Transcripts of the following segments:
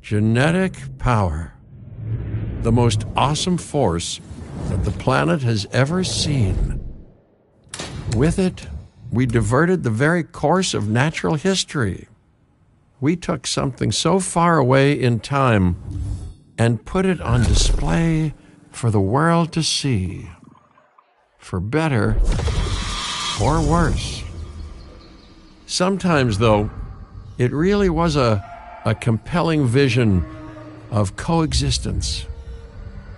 Genetic power. The most awesome force that the planet has ever seen. With it, we diverted the very course of natural history. We took something so far away in time and put it on display for the world to see. For better or worse. Sometimes, though, it really was a compelling vision of coexistence.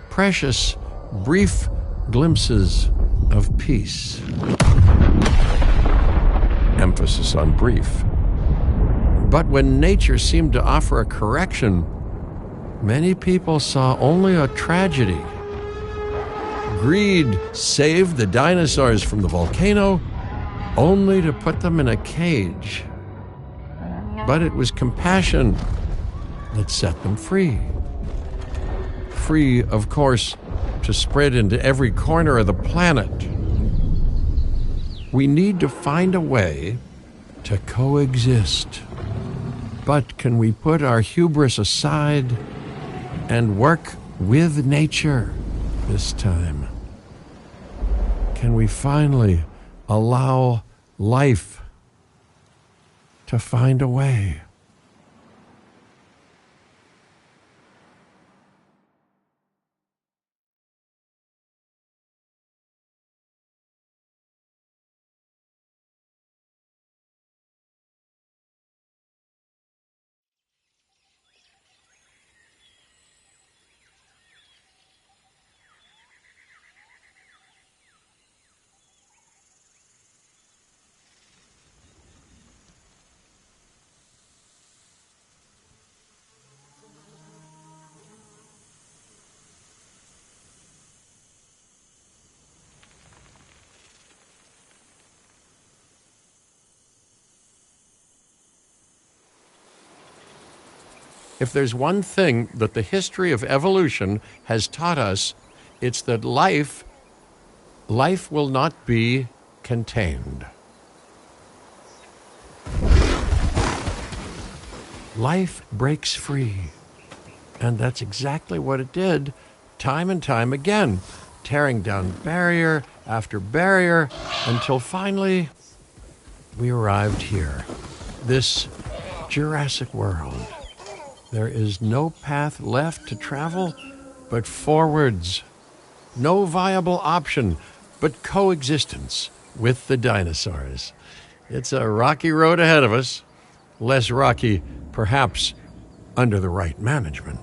Precious, brief glimpses of peace. Emphasis on brief. But when nature seemed to offer a correction, many people saw only a tragedy. Greed saved the dinosaurs from the volcano, only to put them in a cage. But it was compassion that set them free. Free, of course, to spread into every corner of the planet. We need to find a way to coexist. But can we put our hubris aside and work with nature this time? Can we finally allow life to find a way? If there's one thing that the history of evolution has taught us, it's that life will not be contained. Life breaks free. And that's exactly what it did, time and time again, tearing down barrier after barrier, until finally we arrived here, this Jurassic World. There is no path left to travel but forwards. No viable option but coexistence with the dinosaurs. It's a rocky road ahead of us. Less rocky, perhaps, under the right management.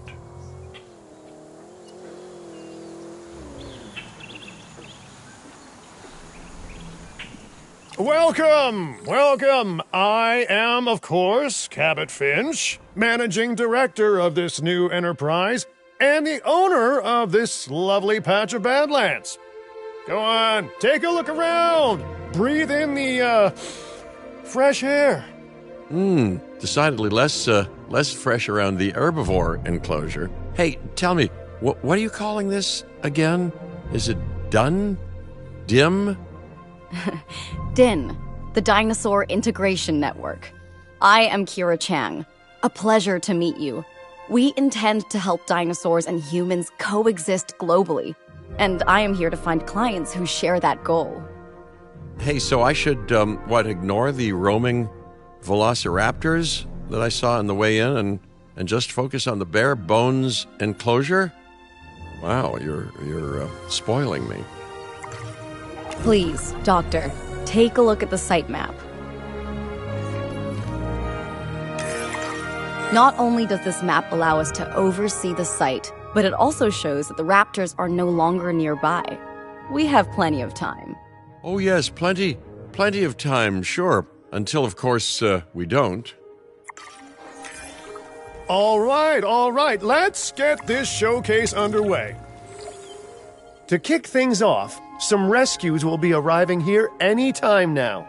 Welcome! Welcome! I am, of course, Cabot Finch, managing director of this new enterprise and the owner of this lovely patch of Badlands. Go on, take a look around. Breathe in the, fresh air. Decidedly less fresh around the herbivore enclosure. Hey, tell me, what are you calling this again? Is it done? Dim? DIN, the Dinosaur Integration Network. I am Kira Chang. A pleasure to meet you. We intend to help dinosaurs and humans coexist globally, and I am here to find clients who share that goal. Hey, so I should, ignore the roaming velociraptors that I saw on the way in and just focus on the bare bones enclosure? Wow, you're spoiling me. Please, Doctor, take a look at the site map. Not only does this map allow us to oversee the site, but it also shows that the raptors are no longer nearby. We have plenty of time. Oh yes, plenty of time, sure. Until, of course, we don't. All right, let's get this showcase underway. To kick things off, some rescues will be arriving here any time now.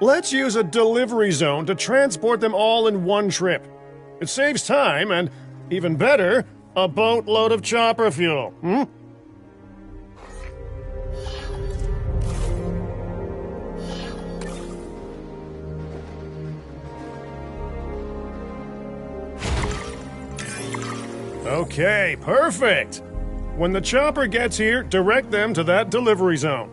Let's use a delivery zone to transport them all in one trip. It saves time and, even better, a boatload of chopper fuel. Okay, perfect. When the chopper gets here, direct them to that delivery zone.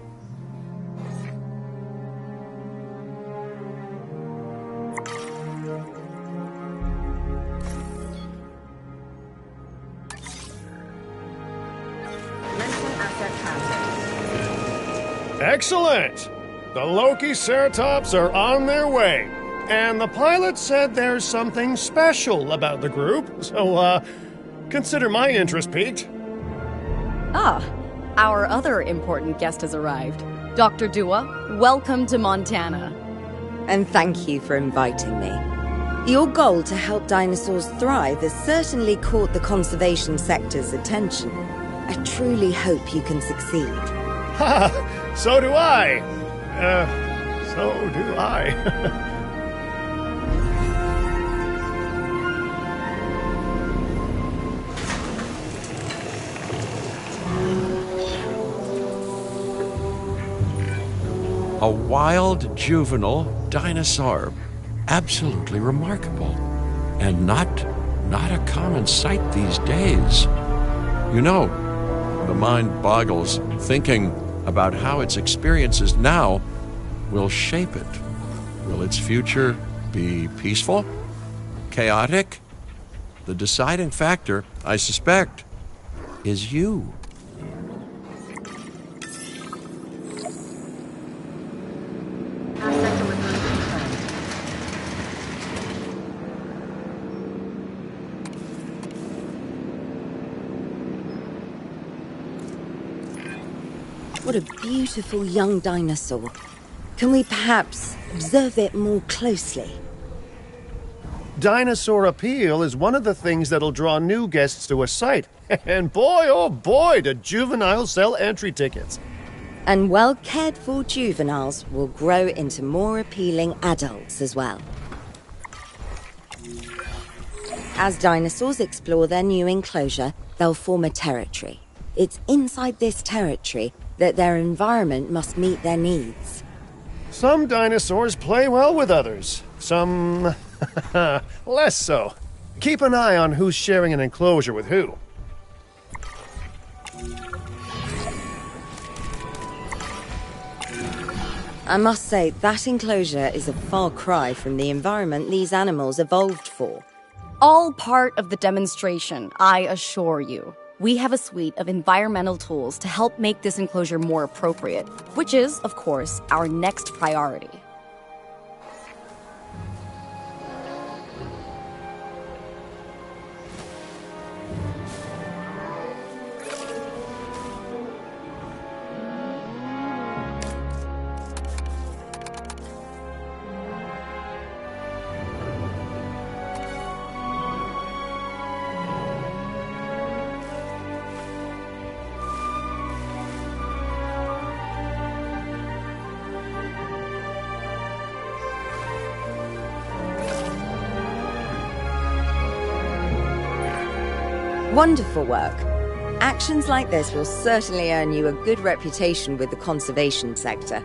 Excellent! The Loki Ceratops are on their way. And the pilot said there's something special about the group, so, consider my interest piqued. Ah, our other important guest has arrived. Dr. Dua, welcome to Montana. And thank you for inviting me. Your goal to help dinosaurs thrive has certainly caught the conservation sector's attention. I truly hope you can succeed. Ha! So do I! So do I. A wild juvenile dinosaur. Absolutely remarkable. And not a common sight these days. You know, the mind boggles thinking about how its experiences now will shape it. Will its future be peaceful? Chaotic? The deciding factor, I suspect, is you. What a beautiful young dinosaur. Can we perhaps observe it more closely? Dinosaur appeal is one of the things that'll draw new guests to a site. And boy, oh boy, do juveniles sell entry tickets. And well-cared-for juveniles will grow into more appealing adults as well. As dinosaurs explore their new enclosure, they'll form a territory. It's inside this territory that their environment must meet their needs. Some dinosaurs play well with others. Some less so. Keep an eye on who's sharing an enclosure with who. I must say, that enclosure is a far cry from the environment these animals evolved for. All part of the demonstration, I assure you. We have a suite of environmental tools to help make this enclosure more appropriate, which is, of course, our next priority. Wonderful work. Actions like this will certainly earn you a good reputation with the conservation sector.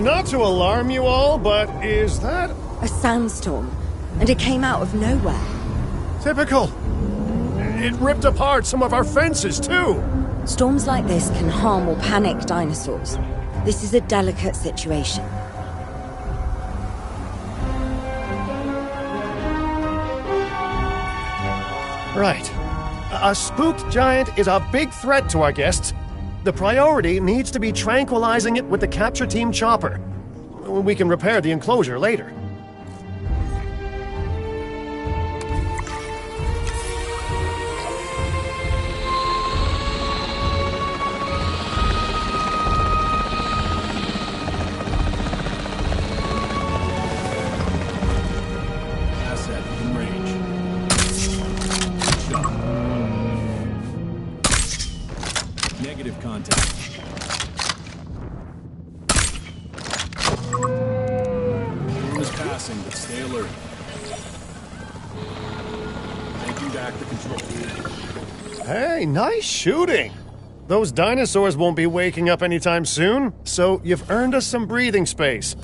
Not to alarm you all, but is that A sandstorm, and it came out of nowhere. typical? It ripped apart some of our fences, too. Storms like this can harm or panic dinosaurs. This is a delicate situation. Right. A spooked giant is a big threat to our guests. The priority needs to be tranquilizing it with the capture team chopper. We can repair the enclosure later. Asset in range. Shot. Negative contact. guessing, but stay alert. Taking back the control. Hey, nice shooting! Those dinosaurs won't be waking up anytime soon, so you've earned us some breathing space.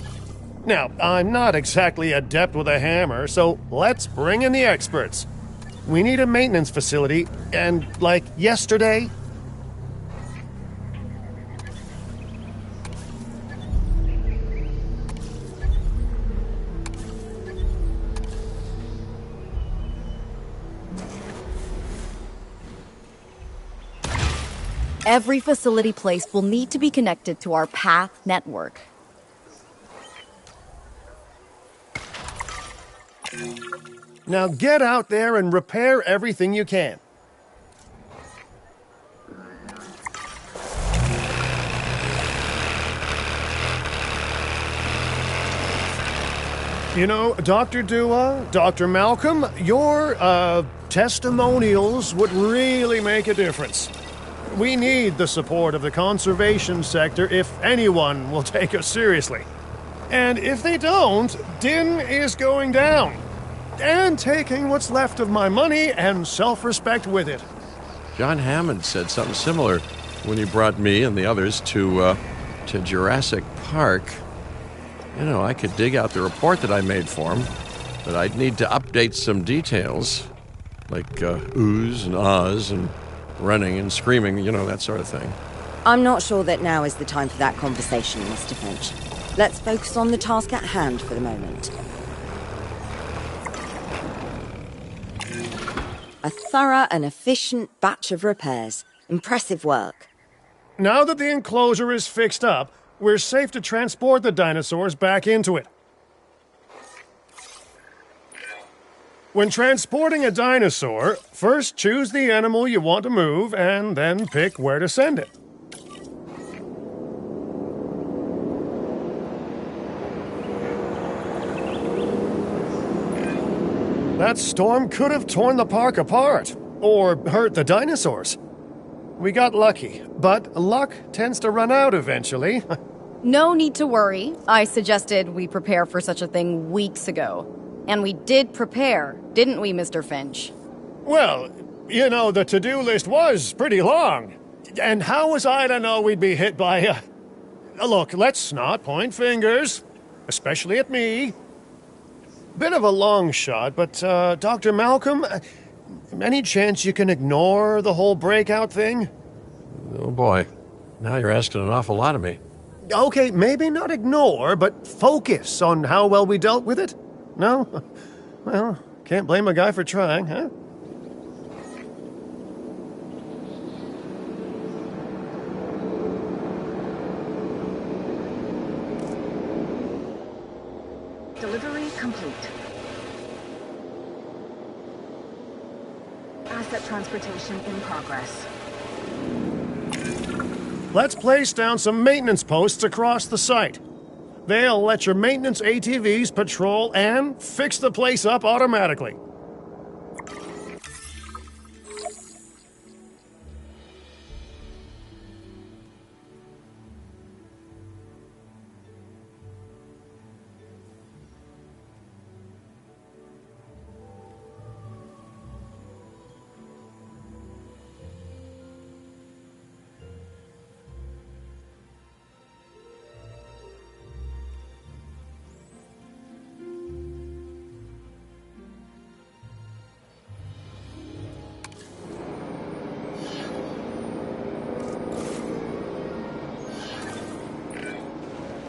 Now, I'm not exactly adept with a hammer, so let's bring in the experts. We need a maintenance facility, and like yesterday. Every facility place will need to be connected to our path network. Now get out there and repair everything you can. You know, Dr. Dua, Dr. Malcolm, your, testimonials would really make a difference. We need the support of the conservation sector if anyone will take us seriously. And if they don't, Din is going down. And taking what's left of my money and self-respect with it. John Hammond said something similar when he brought me and the others to Jurassic Park. You know, I could dig out the report that I made for him, but I'd need to update some details, like oohs and ahs and running and screaming, you know, that sort of thing. I'm not sure that now is the time for that conversation, Mr. Finch. Let's focus on the task at hand for the moment. A thorough and efficient batch of repairs. Impressive work. Now that the enclosure is fixed up, we're safe to transport the dinosaurs back into it. When transporting a dinosaur, first choose the animal you want to move and then pick where to send it. That storm could have torn the park apart, or hurt the dinosaurs. We got lucky, but luck tends to run out eventually. No need to worry. I suggested we prepare for such a thing weeks ago. And we did prepare, didn't we, Mr. Finch? Well, you know, the to-do list was pretty long. And how was I to know we'd be hit by Look, let's not point fingers, especially at me. Bit of a long shot, but, Dr. Malcolm, any chance you can ignore the whole breakout thing? Oh boy, now you're asking an awful lot of me. Okay, maybe not ignore, but focus on how well we dealt with it? No? Well, can't blame a guy for trying, huh? Delivery complete. Asset transportation in progress. Let's place down some maintenance posts across the site. They'll let your maintenance ATVs patrol and fix the place up automatically.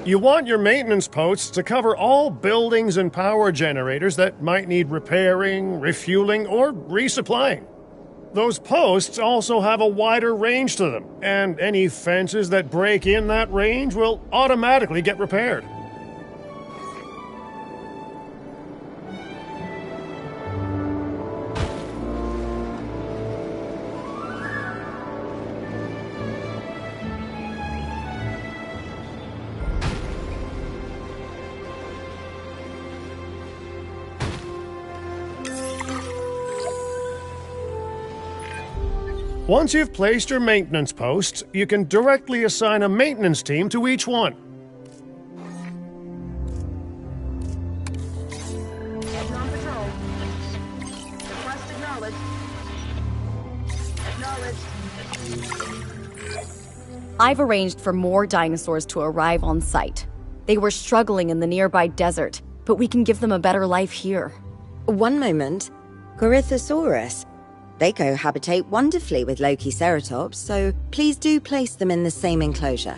You want your maintenance posts to cover all buildings and power generators that might need repairing, refueling, or resupplying. Those posts also have a wider range to them, and any fences that break in that range will automatically get repaired. Once you've placed your maintenance posts, you can directly assign a maintenance team to each one. I've arranged for more dinosaurs to arrive on site. They were struggling in the nearby desert, but we can give them a better life here. One moment. Corythosaurus. They cohabitate wonderfully with Lokiceratops, so please do place them in the same enclosure.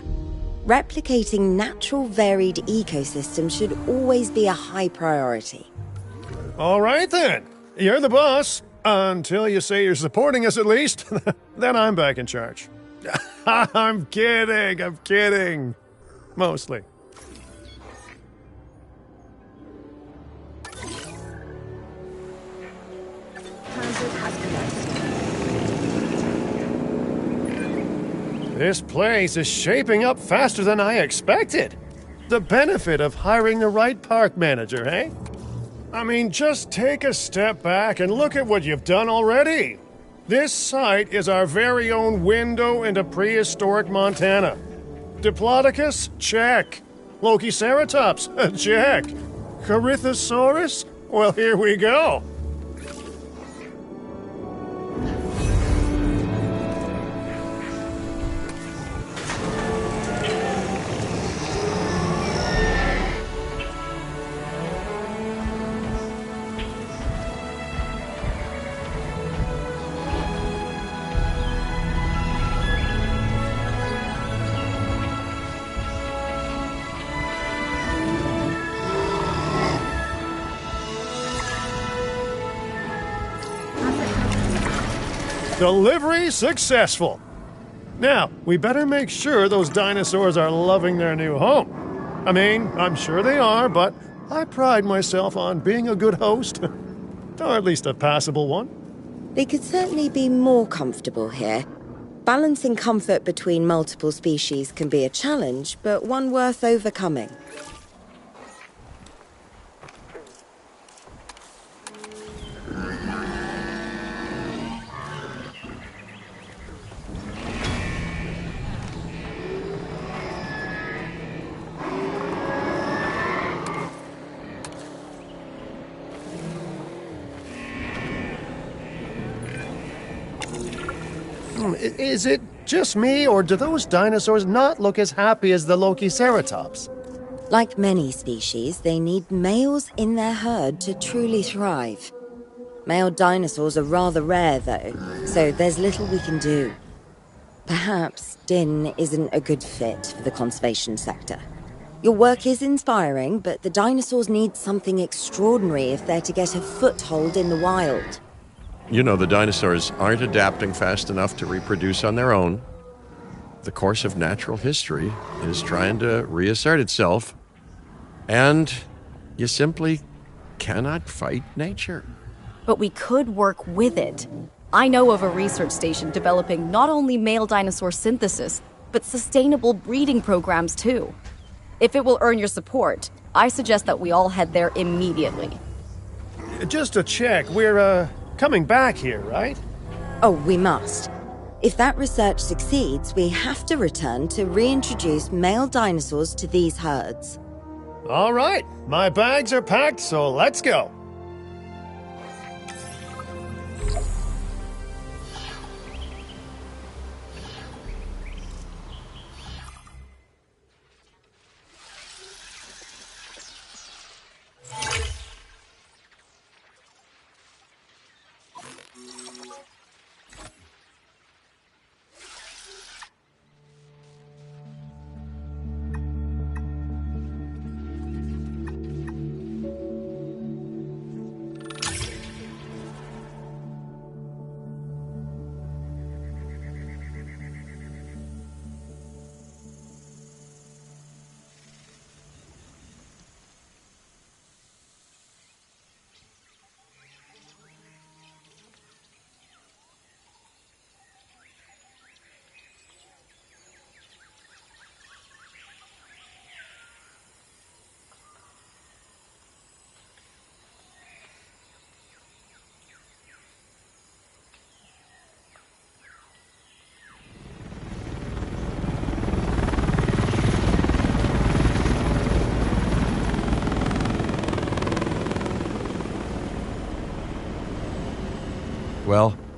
Replicating natural varied ecosystems should always be a high priority. All right then. You're the boss. Until you say you're supporting us at least. Then I'm back in charge. I'm kidding. Mostly. Transit has commenced. This place is shaping up faster than I expected. The benefit of hiring the right park manager, eh? I mean, just take a step back and look at what you've done already. This site is our very own window into prehistoric Montana. Diplodocus? Check. Lokiceratops? Check. Corythosaurus? Well, here we go. Delivery successful. Now, we better make sure those dinosaurs are loving their new home. I mean, I'm sure they are, but I pride myself on being a good host. Or at least a passable one. They could certainly be more comfortable here. Balancing comfort between multiple species can be a challenge, but one worth overcoming. Is it just me, or do those dinosaurs not look as happy as the Lokiceratops? Like many species, they need males in their herd to truly thrive. Male dinosaurs are rather rare, though, so there's little we can do. Perhaps Din isn't a good fit for the conservation sector. Your work is inspiring, but the dinosaurs need something extraordinary if they're to get a foothold in the wild. You know, the dinosaurs aren't adapting fast enough to reproduce on their own. The course of natural history is trying to reassert itself, and you simply cannot fight nature. But we could work with it. I know of a research station developing not only male dinosaur synthesis, but sustainable breeding programs too. If it will earn your support, I suggest that we all head there immediately. Just to check, we're, coming back here, right? Oh, we must. If that research succeeds, we have to return to reintroduce male dinosaurs to these herds. All right, my bags are packed, so let's go.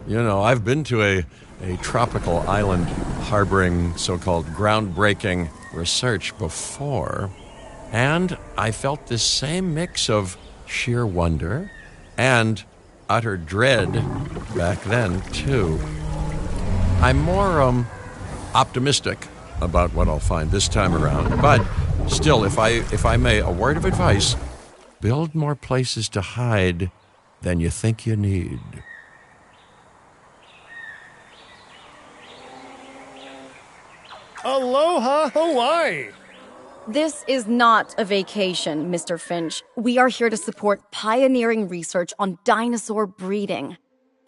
You know, I've been to a tropical island harboring so-called groundbreaking research before, and I felt this same mix of sheer wonder and utter dread back then, too. I'm more optimistic about what I'll find this time around, but still, if I may, a word of advice: build more places to hide than you think you need. Aloha, Hawaii! This is not a vacation, Mr. Finch. We are here to support pioneering research on dinosaur breeding.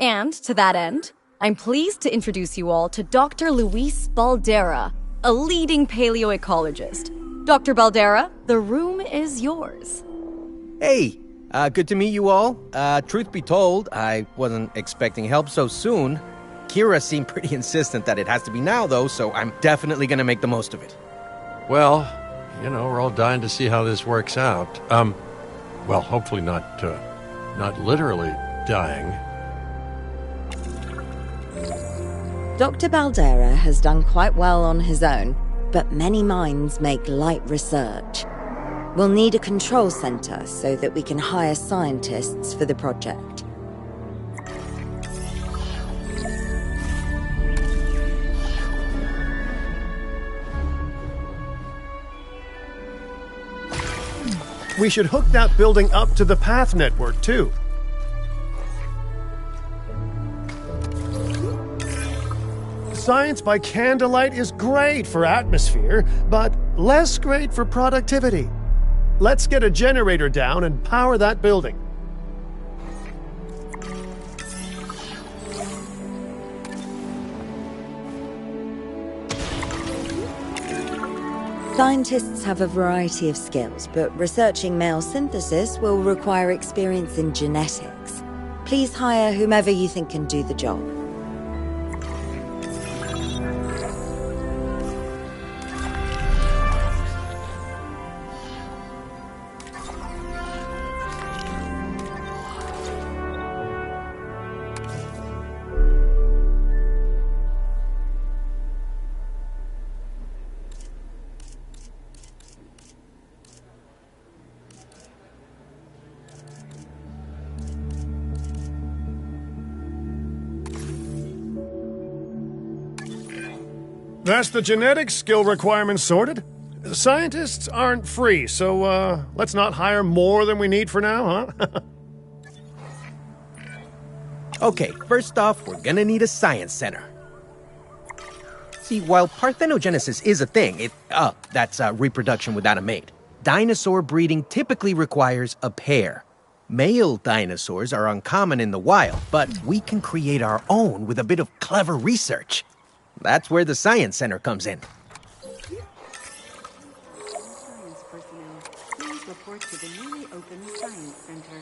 And to that end, I'm pleased to introduce you all to Dr. Luis Baldera, a leading paleoecologist. Dr. Baldera, the room is yours. Hey, good to meet you all. Truth be told, I wasn't expecting help so soon. Kira seemed pretty insistent that it has to be now, though, so I'm definitely gonna make the most of it. Well, you know, we're all dying to see how this works out. Well, hopefully not literally dying. Dr. Baldera has done quite well on his own, but many minds make light research. We'll need a control center so that we can hire scientists for the project. We should hook that building up to the path network, too. Science by candlelight is great for atmosphere, but less great for productivity. Let's get a generator down and power that building. Scientists have a variety of skills, but researching male synthesis will require experience in genetics. Please hire whomever you think can do the job. That's the genetic skill requirements sorted. Scientists aren't free, so let's not hire more than we need for now, huh? Okay, first off, we're gonna need a science center. See, while parthenogenesis is a thing, that's reproduction without a mate, dinosaur breeding typically requires a pair. Male dinosaurs are uncommon in the wild, but we can create our own with a bit of clever research. That's where the Science Center comes in. Science personnel, please report to the newly opened Science Center.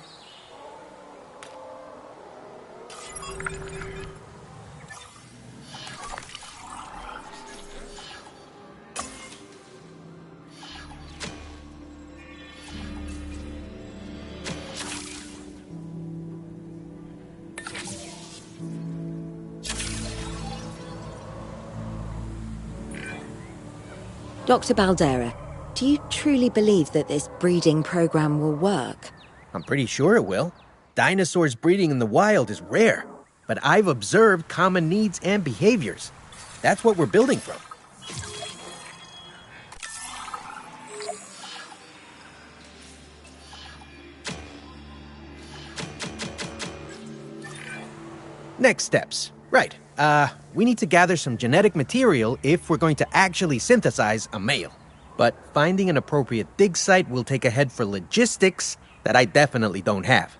Dr. Baldera, do you truly believe that this breeding program will work? I'm pretty sure it will. Dinosaurs breeding in the wild is rare, but I've observed common needs and behaviors. That's what we're building from. Next steps. Right. We need to gather some genetic material if we're going to actually synthesize a male. But finding an appropriate dig site will take a head for logistics that I definitely don't have.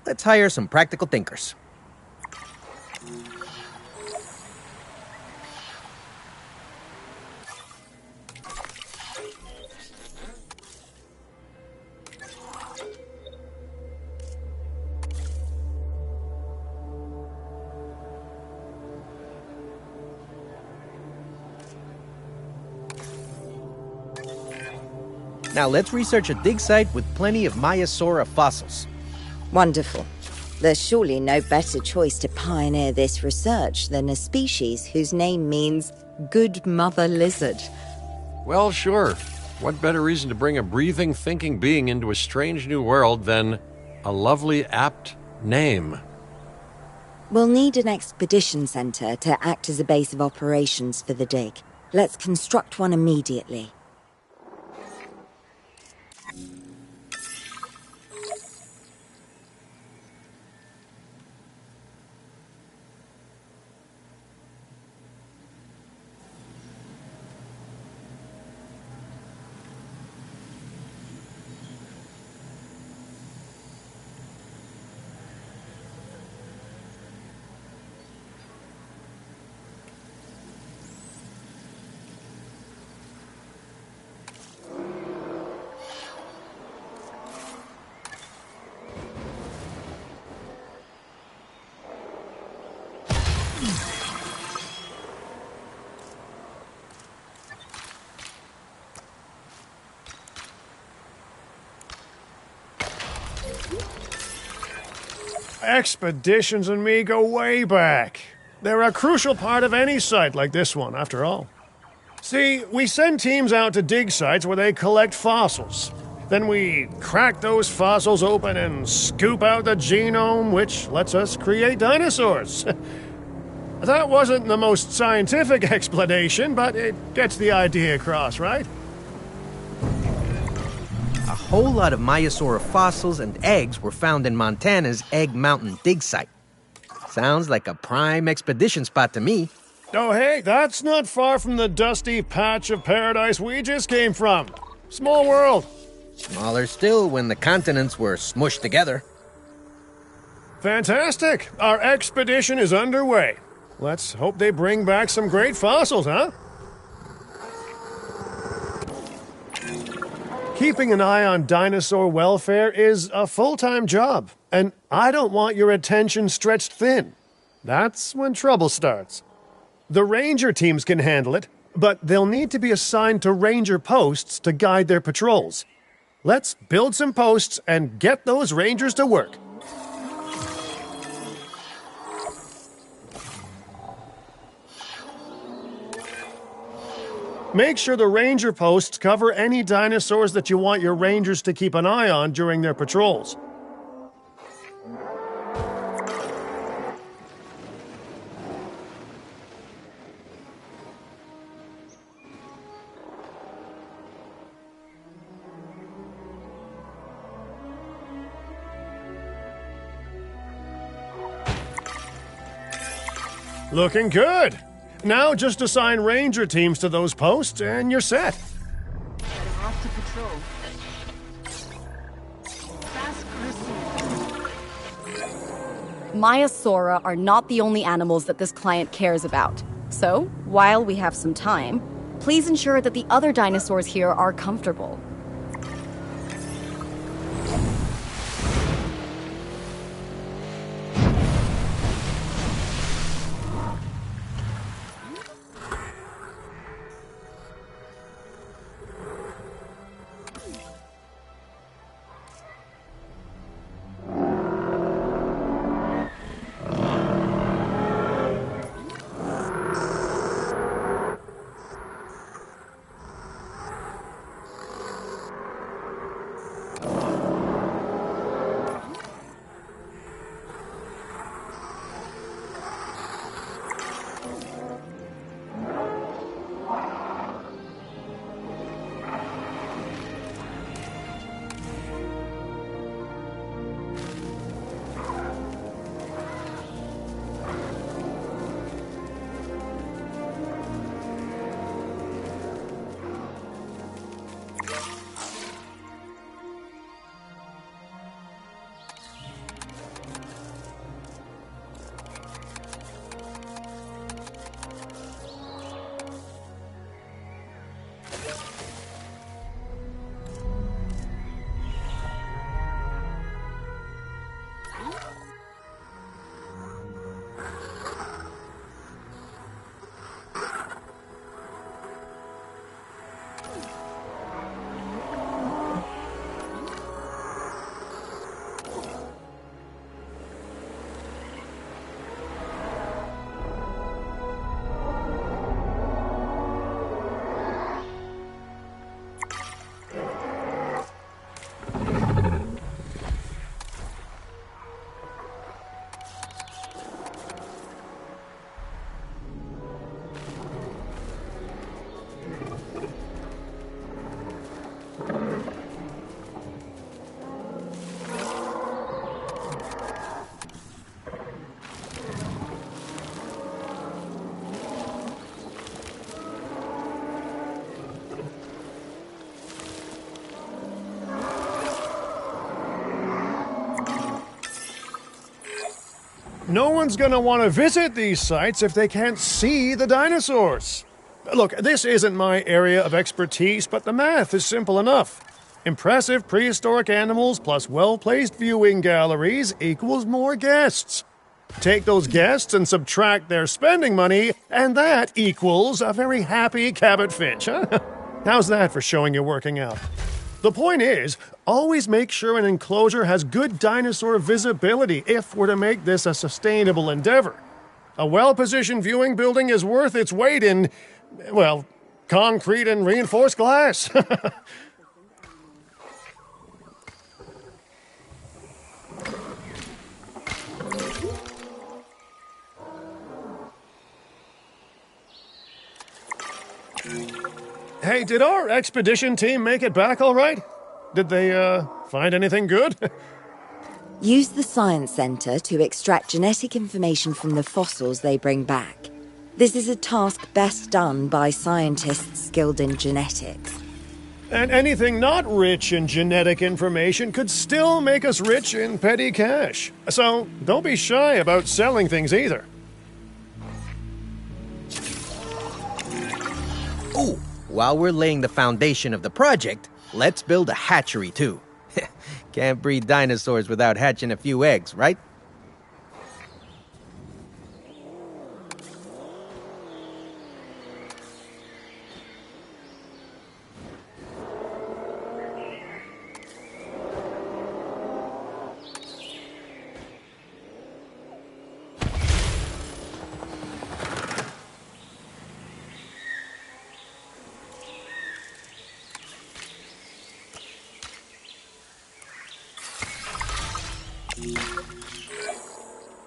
Let's hire some practical thinkers. Now let's research a dig site with plenty of Maiasaura fossils. Wonderful. There's surely no better choice to pioneer this research than a species whose name means good mother lizard. Well, sure. What better reason to bring a breathing, thinking being into a strange new world than a lovely, apt name? We'll need an expedition center to act as a base of operations for the dig. Let's construct one immediately. Expeditions and me go way back. They're a crucial part of any site like this one, after all. See, we send teams out to dig sites where they collect fossils. Then we crack those fossils open and scoop out the genome, which lets us create dinosaurs. That wasn't the most scientific explanation, but it gets the idea across, right? A whole lot of Maiasaura fossils and eggs were found in Montana's Egg Mountain dig site. Sounds like a prime expedition spot to me. Oh, hey, that's not far from the dusty patch of paradise we just came from. Small world. Smaller still when the continents were smushed together. Fantastic. Our expedition is underway. Let's hope they bring back some great fossils, huh? Keeping an eye on dinosaur welfare is a full-time job, and I don't want your attention stretched thin. That's when trouble starts. The ranger teams can handle it, but they'll need to be assigned to ranger posts to guide their patrols. Let's build some posts and get those rangers to work. Make sure the ranger posts cover any dinosaurs that you want your rangers to keep an eye on during their patrols. Looking good. Now just assign ranger teams to those posts and you're set. Heading off to patrol. Fast pursuit. Maiasaura are not the only animals that this client cares about. So, while we have some time, please ensure that the other dinosaurs here are comfortable. No one's gonna want to visit these sites if they can't see the dinosaurs. Look, this isn't my area of expertise, but the math is simple enough. Impressive prehistoric animals plus well-placed viewing galleries equals more guests. Take those guests and subtract their spending money, and that equals a very happy Cabot Finch, huh? How's that for showing you're working out? The point is, always make sure an enclosure has good dinosaur visibility if we're to make this a sustainable endeavor. A well-positioned viewing building is worth its weight in, well, concrete and reinforced glass. Hey, did our expedition team make it back all right? Did they, find anything good? Use the Science Center to extract genetic information from the fossils they bring back. This is a task best done by scientists skilled in genetics. And anything not rich in genetic information could still make us rich in petty cash. So don't be shy about selling things either. Ooh, while we're laying the foundation of the project, let's build a hatchery too. Can't breed dinosaurs without hatching a few eggs, right?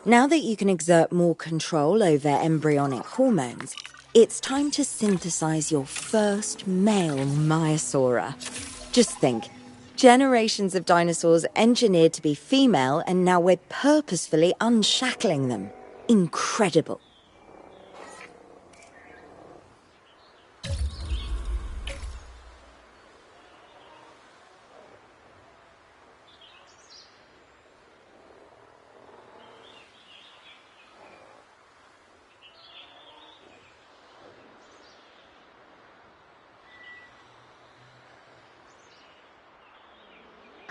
Now that you can exert more control over embryonic hormones, it's time to synthesize your first male Maiasaura. Just think, generations of dinosaurs engineered to be female, and now we're purposefully unshackling them. Incredible.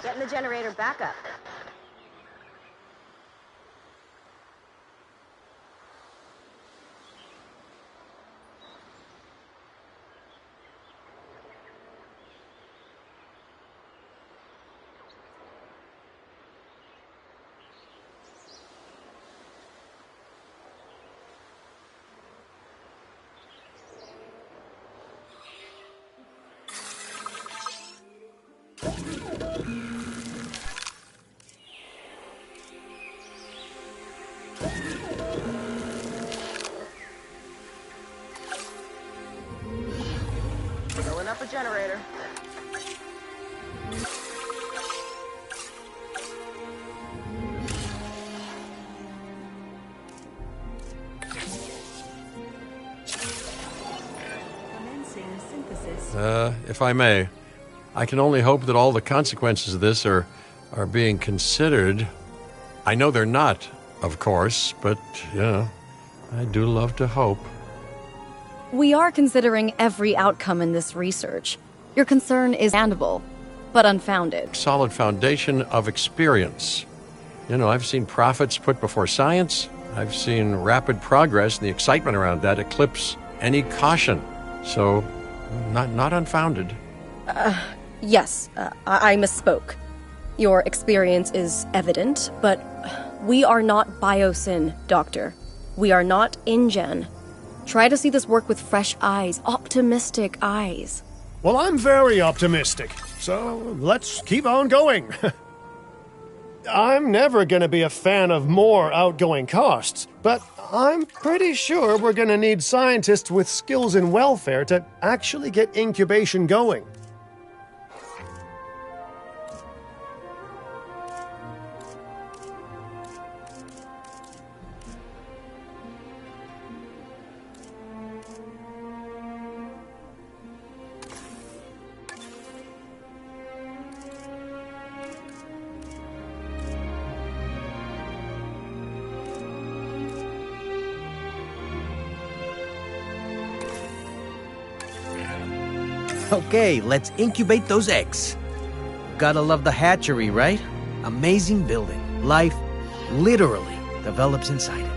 Getting the generator back up. Filling up a generator. Commencing synthesis. If I may, I can only hope that all the consequences of this are being considered. I know they're not, of course, but, you know, I do love to hope. We are considering every outcome in this research. Your concern is understandable, but unfounded. Solid foundation of experience. You know, I've seen profits put before science. I've seen rapid progress, and the excitement around that eclipse any caution. So, not unfounded. Yes, I misspoke. Your experience is evident, but we are not Biosyn, Doctor. We are not InGen. Try to see this work with fresh eyes, optimistic eyes. Well, I'm very optimistic, so let's keep on going. I'm never going to be a fan of more outgoing costs, but I'm pretty sure we're going to need scientists with skills in welfare to actually get incubation going. Okay, let's incubate those eggs. Gotta love the hatchery, right? Amazing building. Life literally develops inside it.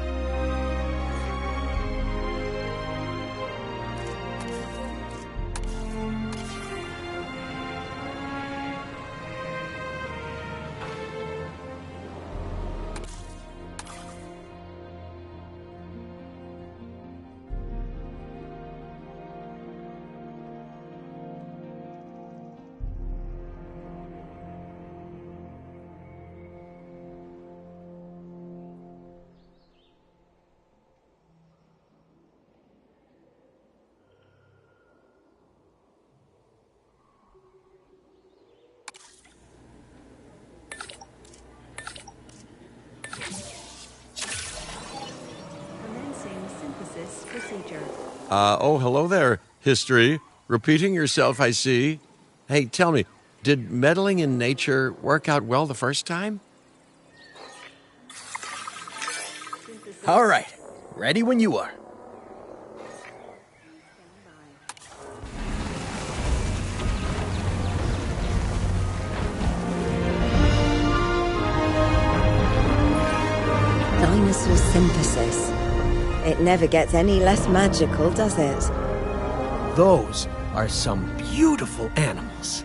Commencing synthesis procedure. Oh, hello there, history. Repeating yourself, I see. Hey, tell me, did meddling in nature work out well the first time? All right, ready when you are. Dinosaur synthesis. It never gets any less magical, does it? Those are some beautiful animals.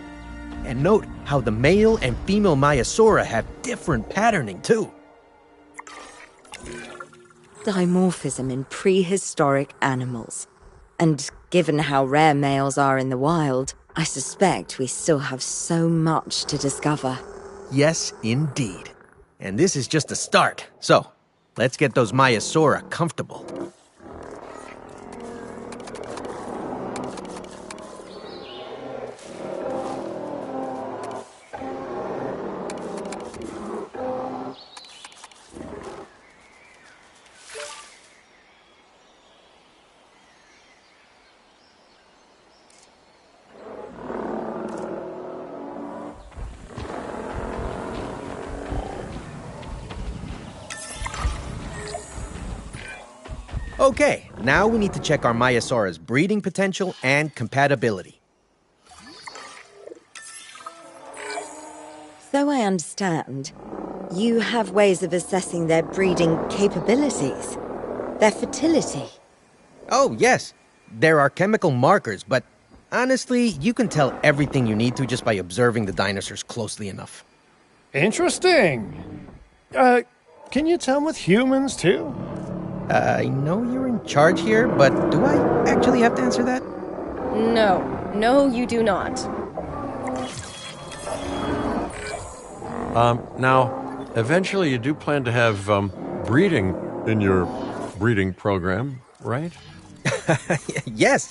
And note how the male and female Maiasaura have different patterning, too. Dimorphism in prehistoric animals. And given how rare males are in the wild, I suspect we still have so much to discover. Yes, indeed. And this is just a start. So, let's get those Maiasaura comfortable. Okay, now we need to check our Maiasaura's breeding potential and compatibility. So I understand, you have ways of assessing their breeding capabilities, their fertility. Oh, yes. There are chemical markers, but honestly, you can tell everything you need to just by observing the dinosaurs closely enough. Interesting. Can you tell with humans, too? I know you're in charge here, but do I actually have to answer that? No, you do not. Now, eventually you do plan to have breeding in your breeding program, right? Yes,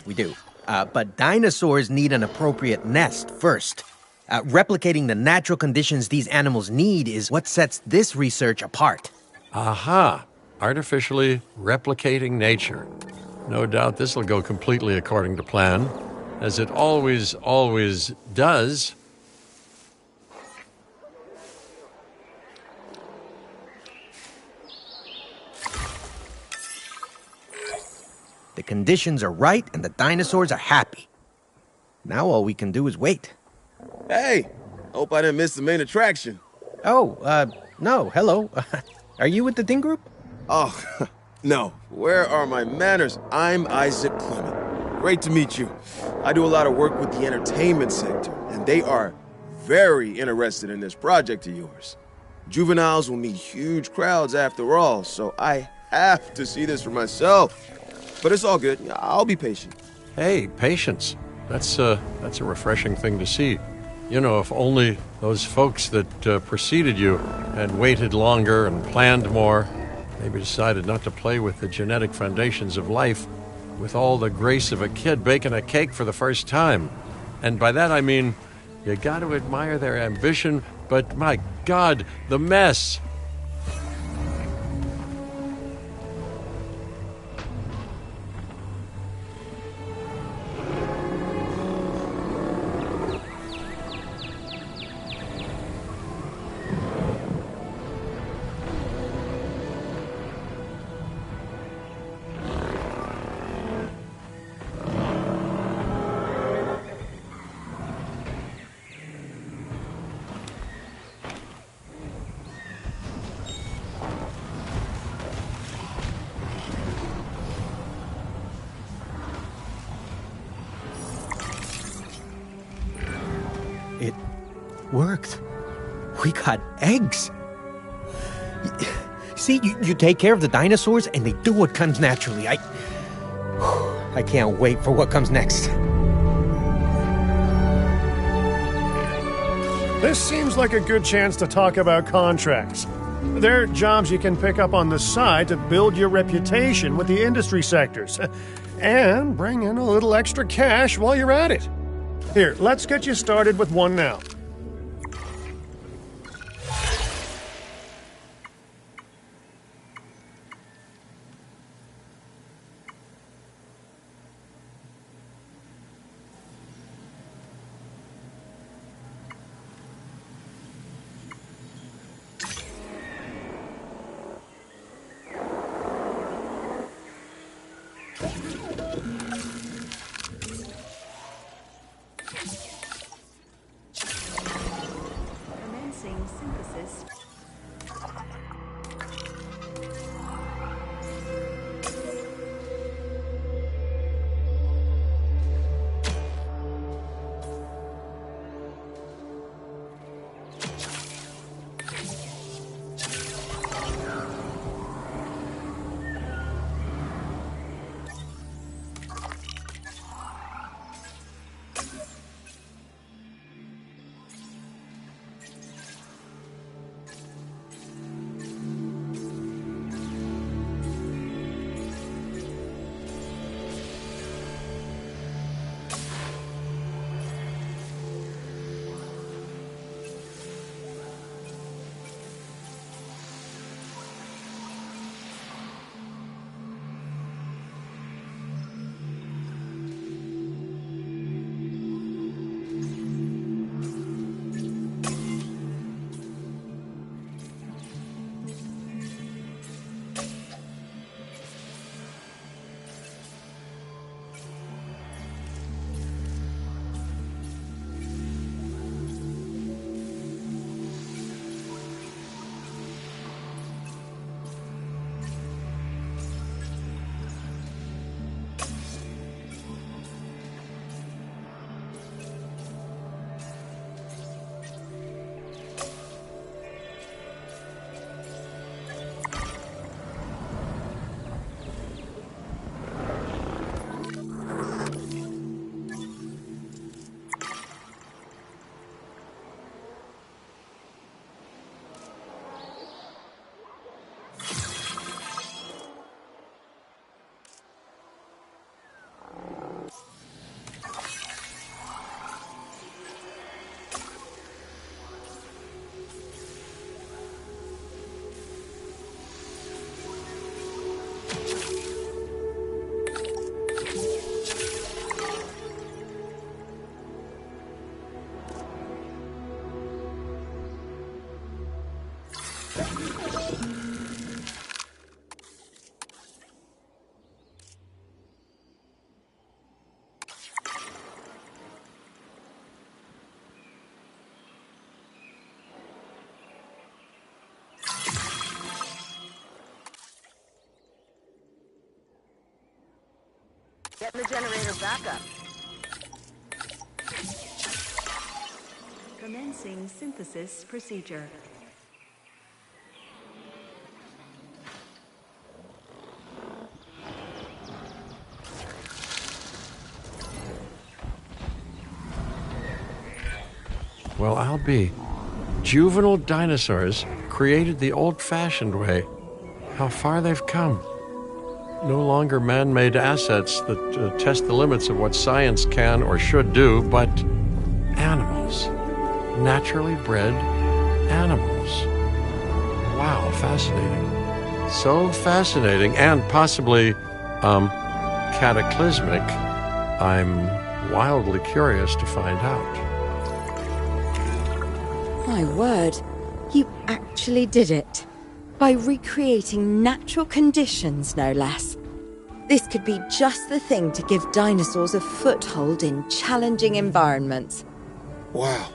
we do. But dinosaurs need an appropriate nest first. Replicating the natural conditions these animals need is what sets this research apart. Aha! Artificially replicating nature. No doubt this will go completely according to plan, as it always does. The conditions are right and the dinosaurs are happy. Now all we can do is wait. Hey, hope I didn't miss the main attraction. Oh, no, hello. Are you with the Ding Group? Oh, no. Where are my manners? I'm Isaac Clement. Great to meet you. I do a lot of work with the entertainment sector, and they are very interested in this project of yours. Juveniles will meet huge crowds after all, so I have to see this for myself. But it's all good. I'll be patient. Hey, patience. That's a refreshing thing to see. You know, if only those folks that preceded you had waited longer and planned more, maybe decided not to play with the genetic foundations of life with all the grace of a kid baking a cake for the first time. And by that I mean, you got to admire their ambition, but my God, the mess. It worked. We got eggs. See, you take care of the dinosaurs and they do what comes naturally. I can't wait for what comes next. This seems like a good chance to talk about contracts. They're jobs you can pick up on the side to build your reputation with the industry sectors. And bring in a little extra cash while you're at it. Here, let's get you started with one now. Commencing synthesis. Getting the generator back up. Commencing synthesis procedure. Well, I'll be. Juvenile dinosaurs created the old-fashioned way. How far they've come. No longer man-made assets that test the limits of what science can or should do, but animals. Naturally bred animals. Wow, fascinating. So fascinating and possibly, cataclysmic. I'm wildly curious to find out. My word, you actually did it. By recreating natural conditions, no less. This could be just the thing to give dinosaurs a foothold in challenging environments. Wow.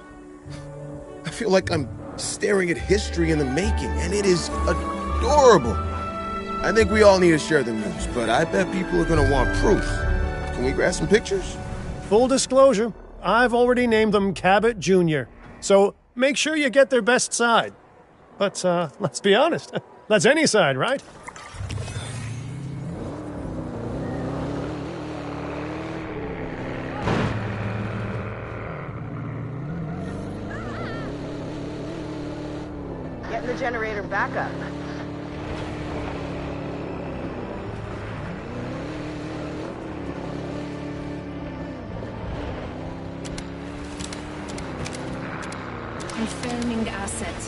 I feel like I'm staring at history in the making, and it is adorable. I think we all need to share the news, but I bet people are going to want proof. Can we grab some pictures? Full disclosure, I've already named them Cabot Jr., so make sure you get their best side. But let's be honest, that's any side, right? Getting the generator back up. Confirming assets.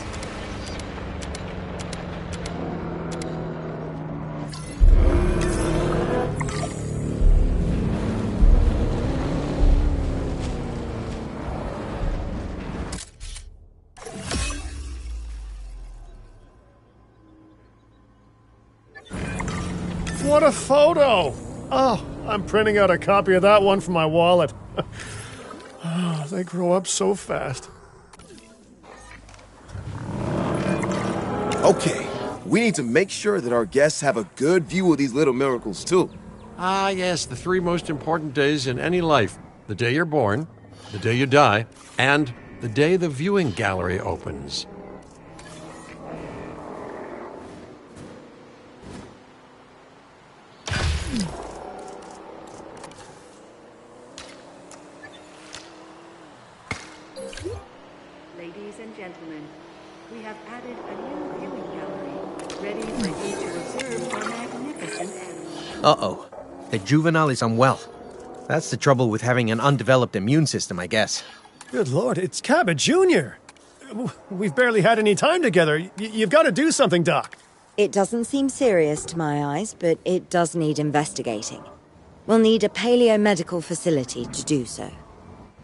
What a photo! Oh, I'm printing out a copy of that one for my wallet. Oh, they grow up so fast. Okay, we need to make sure that our guests have a good view of these little miracles, too. Ah, yes, the three most important days in any life: the day you're born, the day you die, and the day the viewing gallery opens. Ladies and gentlemen, we have added a new viewing gallery, ready for you to observe our magnificent animals. Uh-oh. The juvenile is unwell. That's the trouble with having an undeveloped immune system, I guess. Good Lord, it's Cabot Jr. We've barely had any time together. You've got to do something, Doc. It doesn't seem serious to my eyes, but it does need investigating. We'll need a paleomedical facility to do so.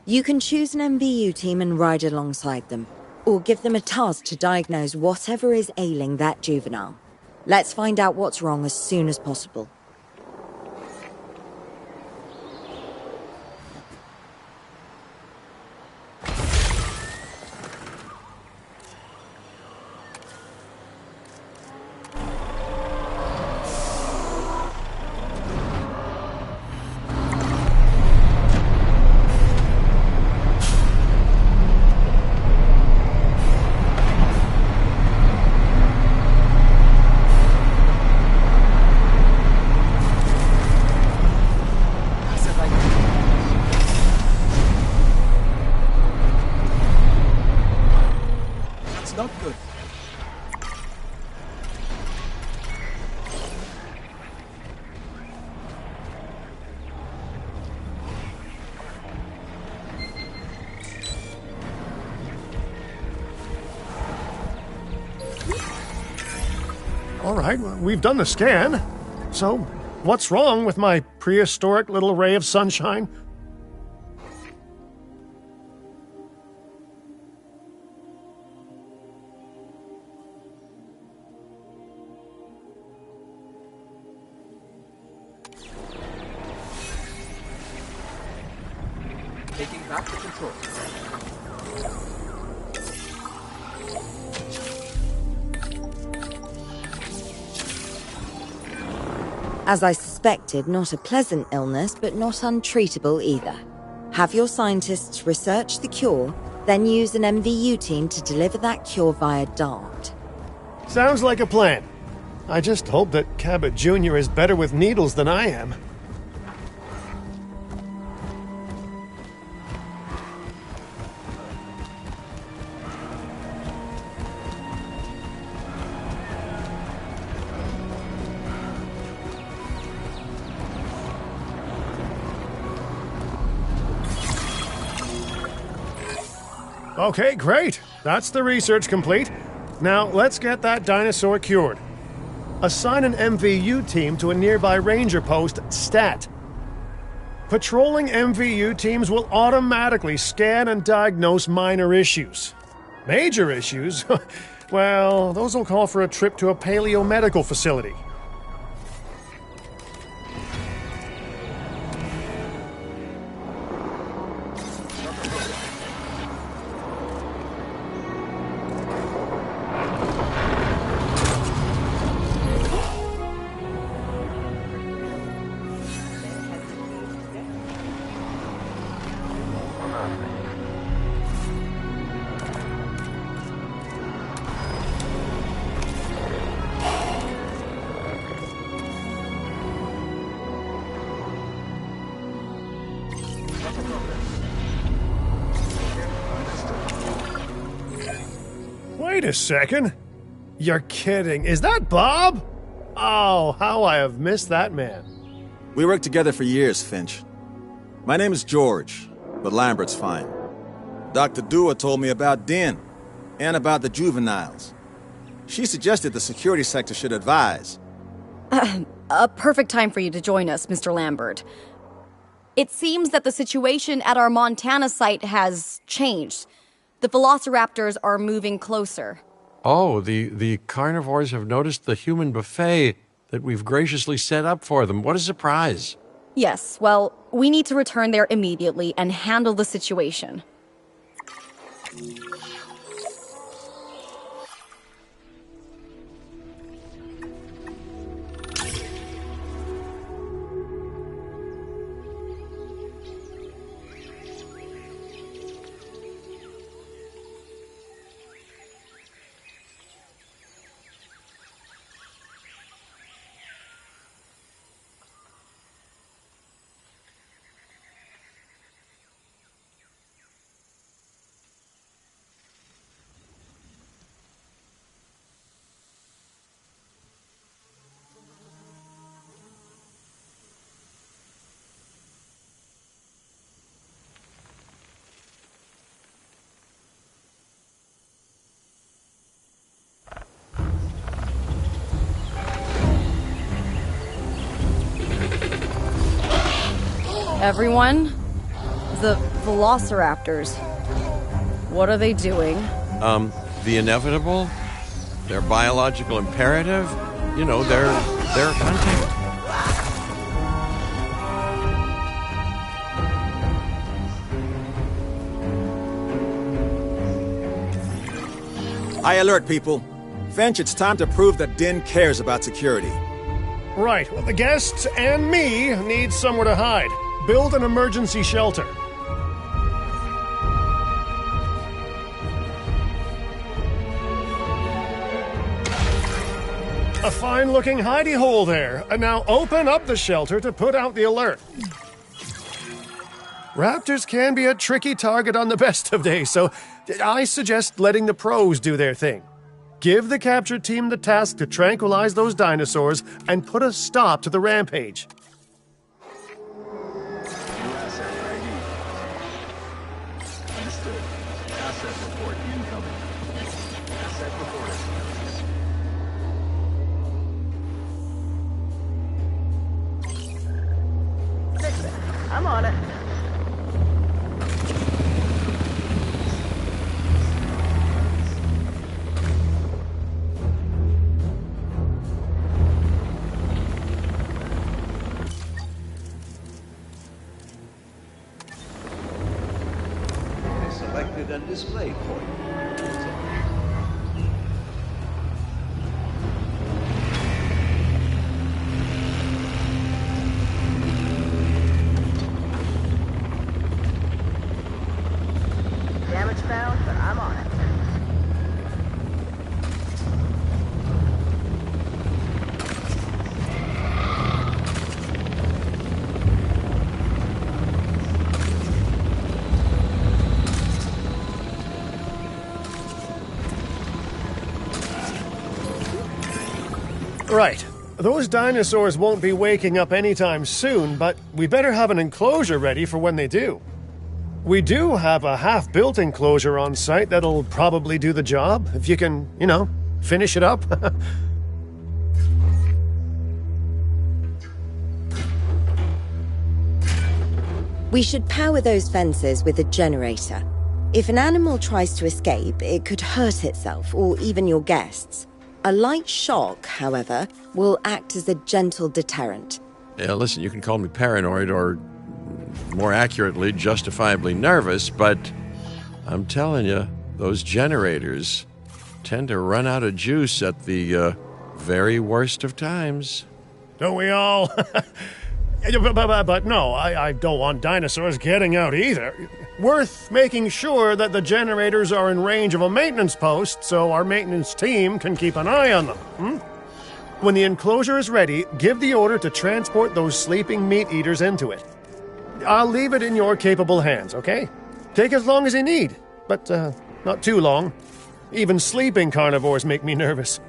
You can choose an MVU team and ride alongside them, or give them a task to diagnose whatever is ailing that juvenile. Let's find out what's wrong as soon as possible. Not good. All right, we've done the scan. So, what's wrong with my prehistoric little ray of sunshine? Taking back the control. As I suspected, not a pleasant illness, but not untreatable either. Have your scientists research the cure, then use an MVU team to deliver that cure via DART. Sounds like a plan. I just hope that Cabot Jr. is better with needles than I am. Okay, great. That's the research complete. Now, let's get that dinosaur cured. Assign an MVU team to a nearby ranger post, STAT. Patrolling MVU teams will automatically scan and diagnose minor issues. Major issues? Well, those will call for a trip to a paleomedical facility. Wait a second. You're kidding. Is that Bob? Oh, how I have missed that man. We worked together for years, Finch. My name is George, but Lambert's fine. Dr. Dua told me about Din, and about the juveniles. She suggested the security sector should advise. A perfect time for you to join us, Mr. Lambert. It seems that the situation at our Montana site has changed. The velociraptors are moving closer. Oh, the carnivores have noticed the human buffet that we've graciously set up for them. What a surprise. Yes, well, we need to return there immediately and handle the situation. Everyone, the velociraptors. What are they doing? The inevitable, their biological imperative, you know, they're hunting. High alert, people. Finch, it's time to prove that Din cares about security. Right, well, the guests and me need somewhere to hide. Build an emergency shelter. A fine-looking hidey hole there. And now open up the shelter to put out the alert. Raptors can be a tricky target on the best of days, so I suggest letting the pros do their thing. Give the capture team the task to tranquilize those dinosaurs and put a stop to the rampage. I'm on it. Selected and displayed for you. Damage found, but I'm on it. Right. Those dinosaurs won't be waking up anytime soon, but we better have an enclosure ready for when they do. We do have a half-built enclosure on site that'll probably do the job, if you can, finish it up. We should power those fences with a generator. If an animal tries to escape, it could hurt itself or even your guests. A light shock, however, will act as a gentle deterrent. Yeah, listen, you can call me paranoid or, more accurately, justifiably nervous, but I'm telling you, those generators tend to run out of juice at the very worst of times. Don't we all? But no, I don't want dinosaurs getting out either. Worth making sure that the generators are in range of a maintenance post so our maintenance team can keep an eye on them. When the enclosure is ready, give the order to transport those sleeping meat eaters into it. I'll leave it in your capable hands, okay? Take as long as you need, but not too long. Even sleeping carnivores make me nervous.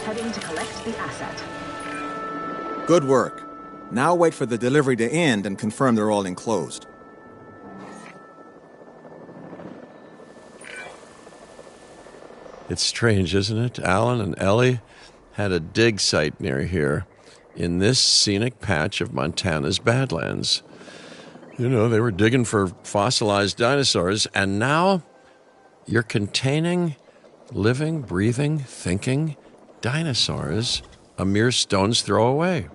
Heading to collect the asset. Good work. Now wait for the delivery to end and confirm they're all enclosed. It's strange, isn't it? Alan and Ellie had a dig site near here in this scenic patch of Montana's Badlands. You know, they were digging for fossilized dinosaurs, and now you're containing living, breathing, thinking dinosaurs a mere stone's throw away.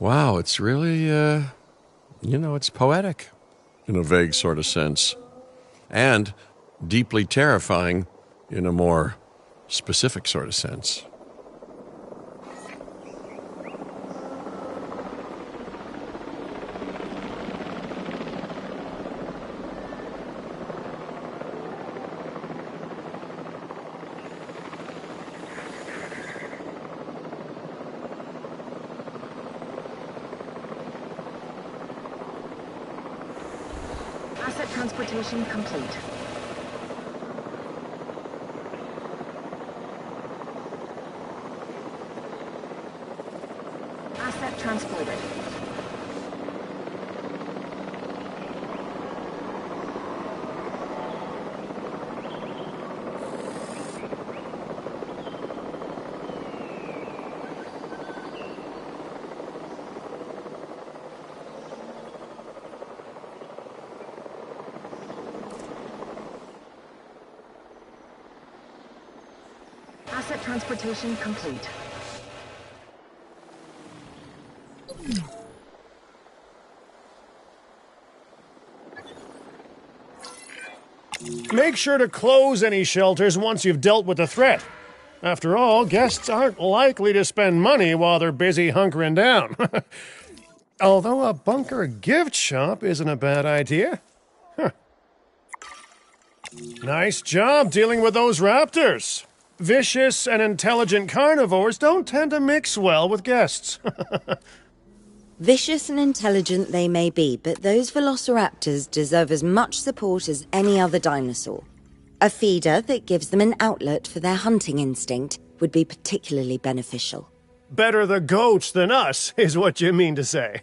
Wow, it's really, it's poetic in a vague sort of sense. And deeply terrifying in a more specific sort of sense. Asset transportation complete. Asset transported. Asset transportation complete. Make sure to close any shelters once you've dealt with the threat. After all, guests aren't likely to spend money while they're busy hunkering down. Although a bunker gift shop isn't a bad idea. Huh. Nice job dealing with those raptors. Vicious and intelligent carnivores don't tend to mix well with guests. Vicious and intelligent they may be, but those velociraptors deserve as much support as any other dinosaur. A feeder that gives them an outlet for their hunting instinct would be particularly beneficial. Better the goats than us, is what you mean to say.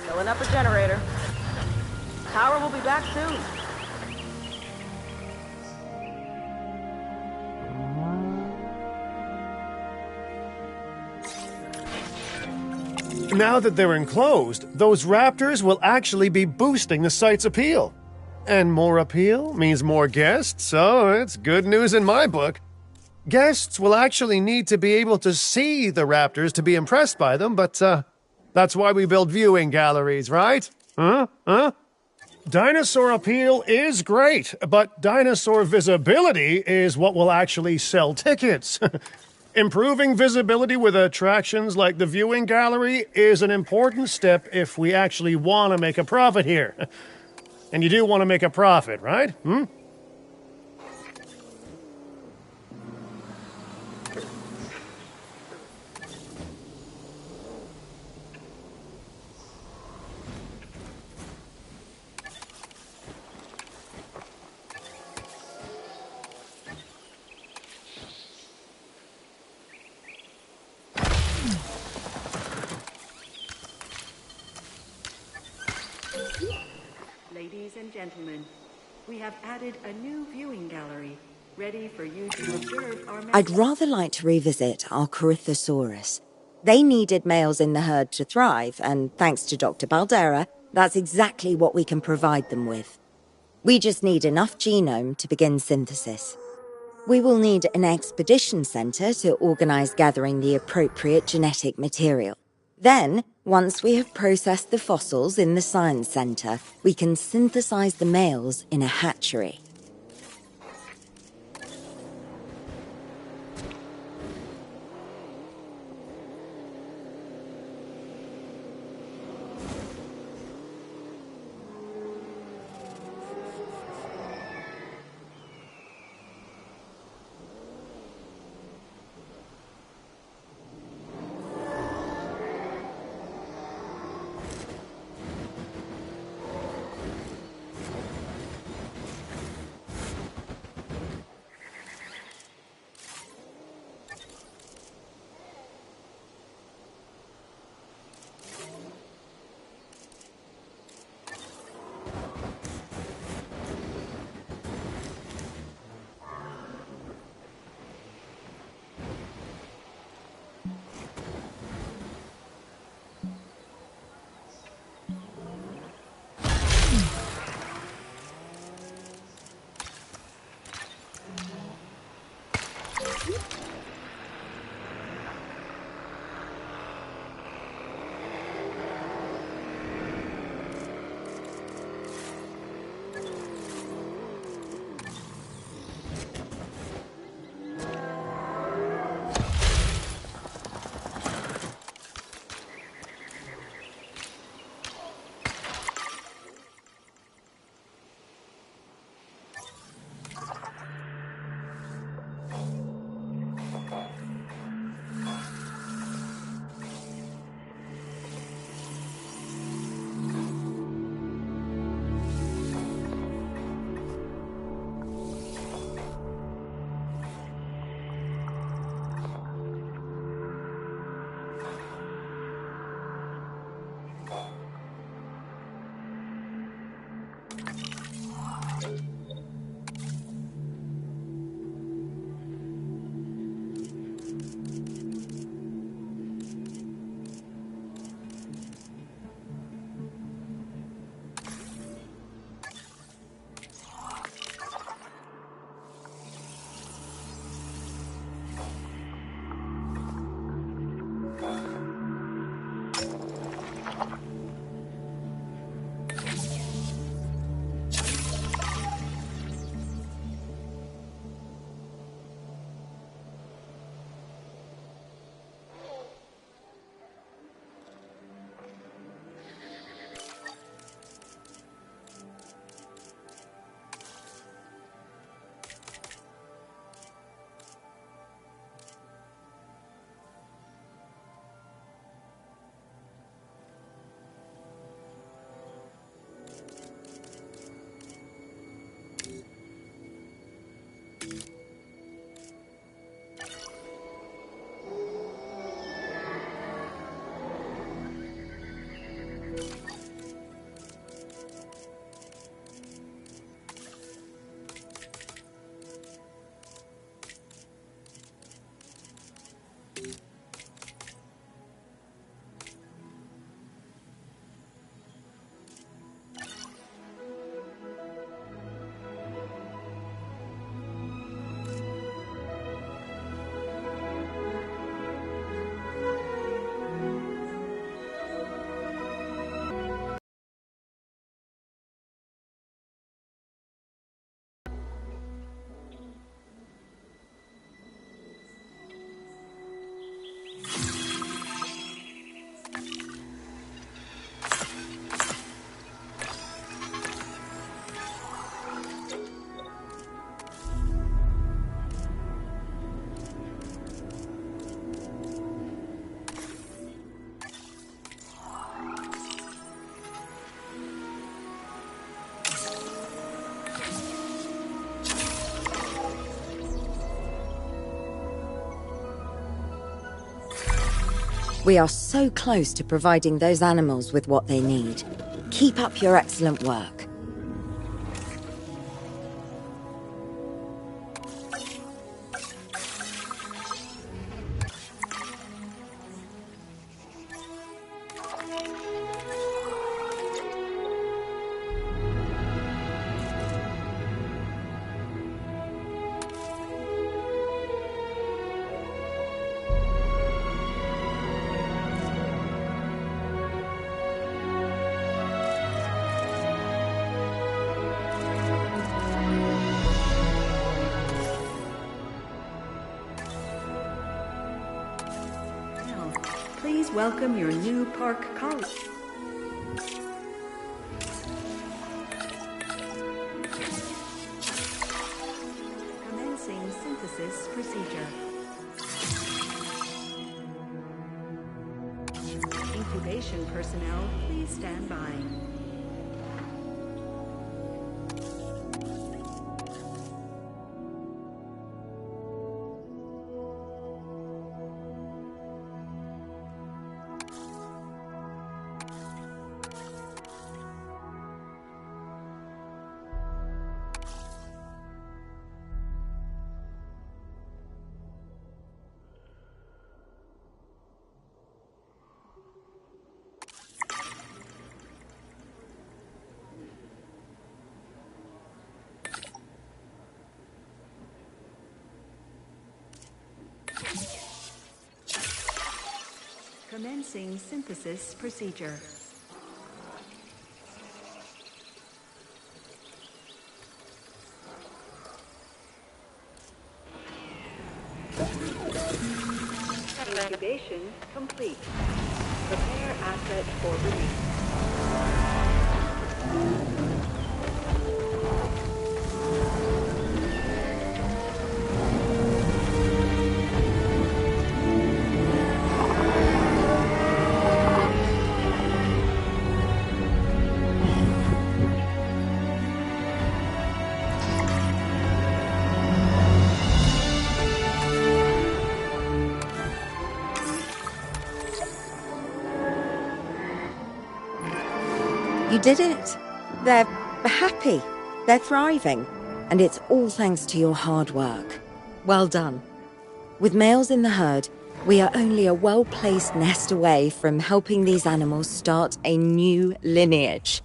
Filling up a generator. Power will be back soon. Now that they're enclosed, those raptors will actually be boosting the site's appeal. And more appeal means more guests, so it's good news in my book. Guests will actually need to be able to see the raptors to be impressed by them, but That's why we build viewing galleries, right? Huh? Dinosaur appeal is great, but dinosaur visibility is what will actually sell tickets. Improving visibility with attractions like the viewing gallery is an important step if we actually want to make a profit here. And you do want to make a profit, right? Ladies and gentlemen, we have added a new viewing gallery, ready for you to observe our... I'd rather like to revisit our Corythosaurus. They needed males in the herd to thrive, and thanks to Dr. Baldera, that's exactly what we can provide them with. We just need enough genome to begin synthesis. We will need an expedition center to organize gathering the appropriate genetic material. Then, once we have processed the fossils in the science center, we can synthesize the males in a hatchery. We are so close to providing those animals with what they need. Keep up your excellent work. Please welcome your new park colleague. Commencing synthesis procedure. Incubation personnel, please stand by. Commencing synthesis procedure. Incubation complete. Prepare asset for release. You did it. They're happy. They're thriving. And it's all thanks to your hard work. Well done. With males in the herd, we are only a well-placed nest away from helping these animals start a new lineage.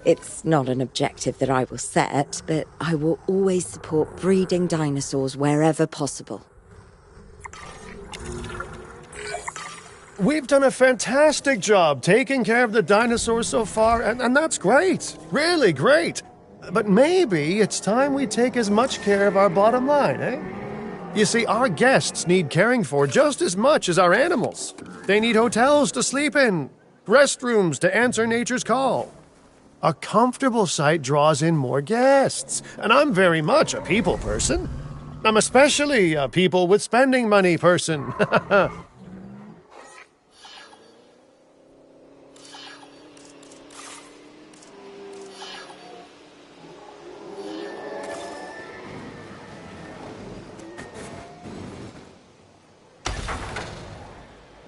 It's not an objective that I will set, but I will always support breeding dinosaurs wherever possible. We've done a fantastic job taking care of the dinosaurs so far, and that's great. Really great. But maybe it's time we take as much care of our bottom line, eh? You see, our guests need caring for just as much as our animals. They need hotels to sleep in, restrooms to answer nature's call. A comfortable site draws in more guests, and I'm very much a people person. I'm especially a people with spending money person.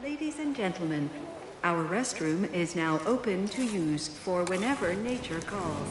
Ladies and gentlemen, our restroom is now open to use for whenever nature calls.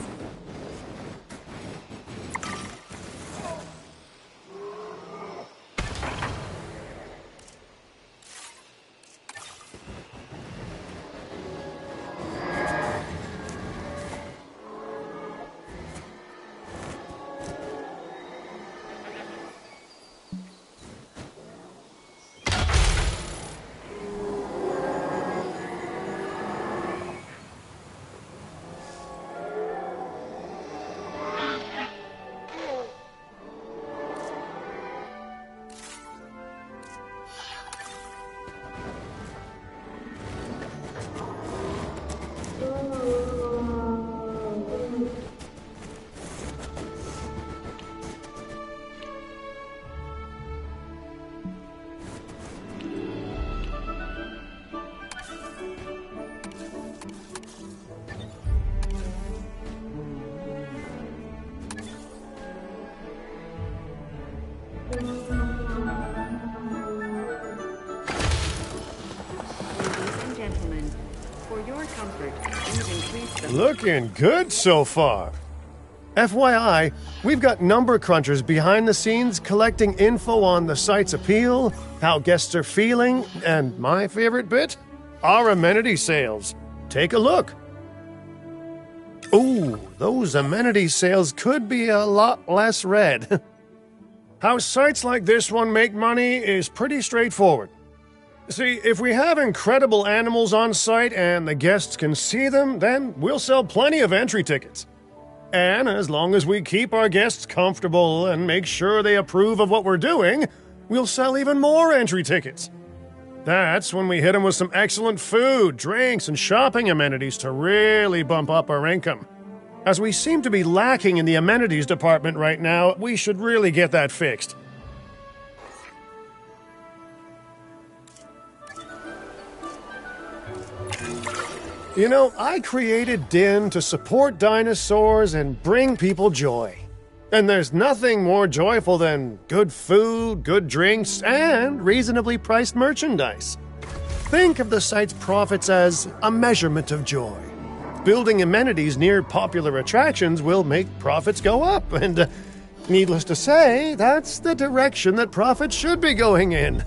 increase the Looking good so far. FYI, we've got number crunchers behind the scenes collecting info on the site's appeal, how guests are feeling, and my favorite bit, our amenity sales. Take a look. Ooh, those amenity sales could be a lot less red. How sites like this one make money is pretty straightforward. See, if we have incredible animals on site and the guests can see them, then we'll sell plenty of entry tickets. And as long as we keep our guests comfortable and make sure they approve of what we're doing, we'll sell even more entry tickets. That's when we hit them with some excellent food, drinks, and shopping amenities to really bump up our income. As we seem to be lacking in the amenities department right now, we should really get that fixed. You know, I created Din to support dinosaurs and bring people joy. And there's nothing more joyful than good food, good drinks, and reasonably priced merchandise. Think of the site's profits as a measurement of joy. Building amenities near popular attractions will make profits go up, and needless to say, that's the direction that profits should be going in.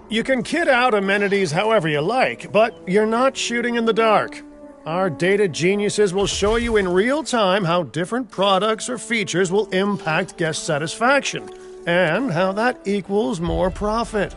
You can kit out amenities however you like, but you're not shooting in the dark. Our data geniuses will show you in real time how different products or features will impact guest satisfaction, and how that equals more profit.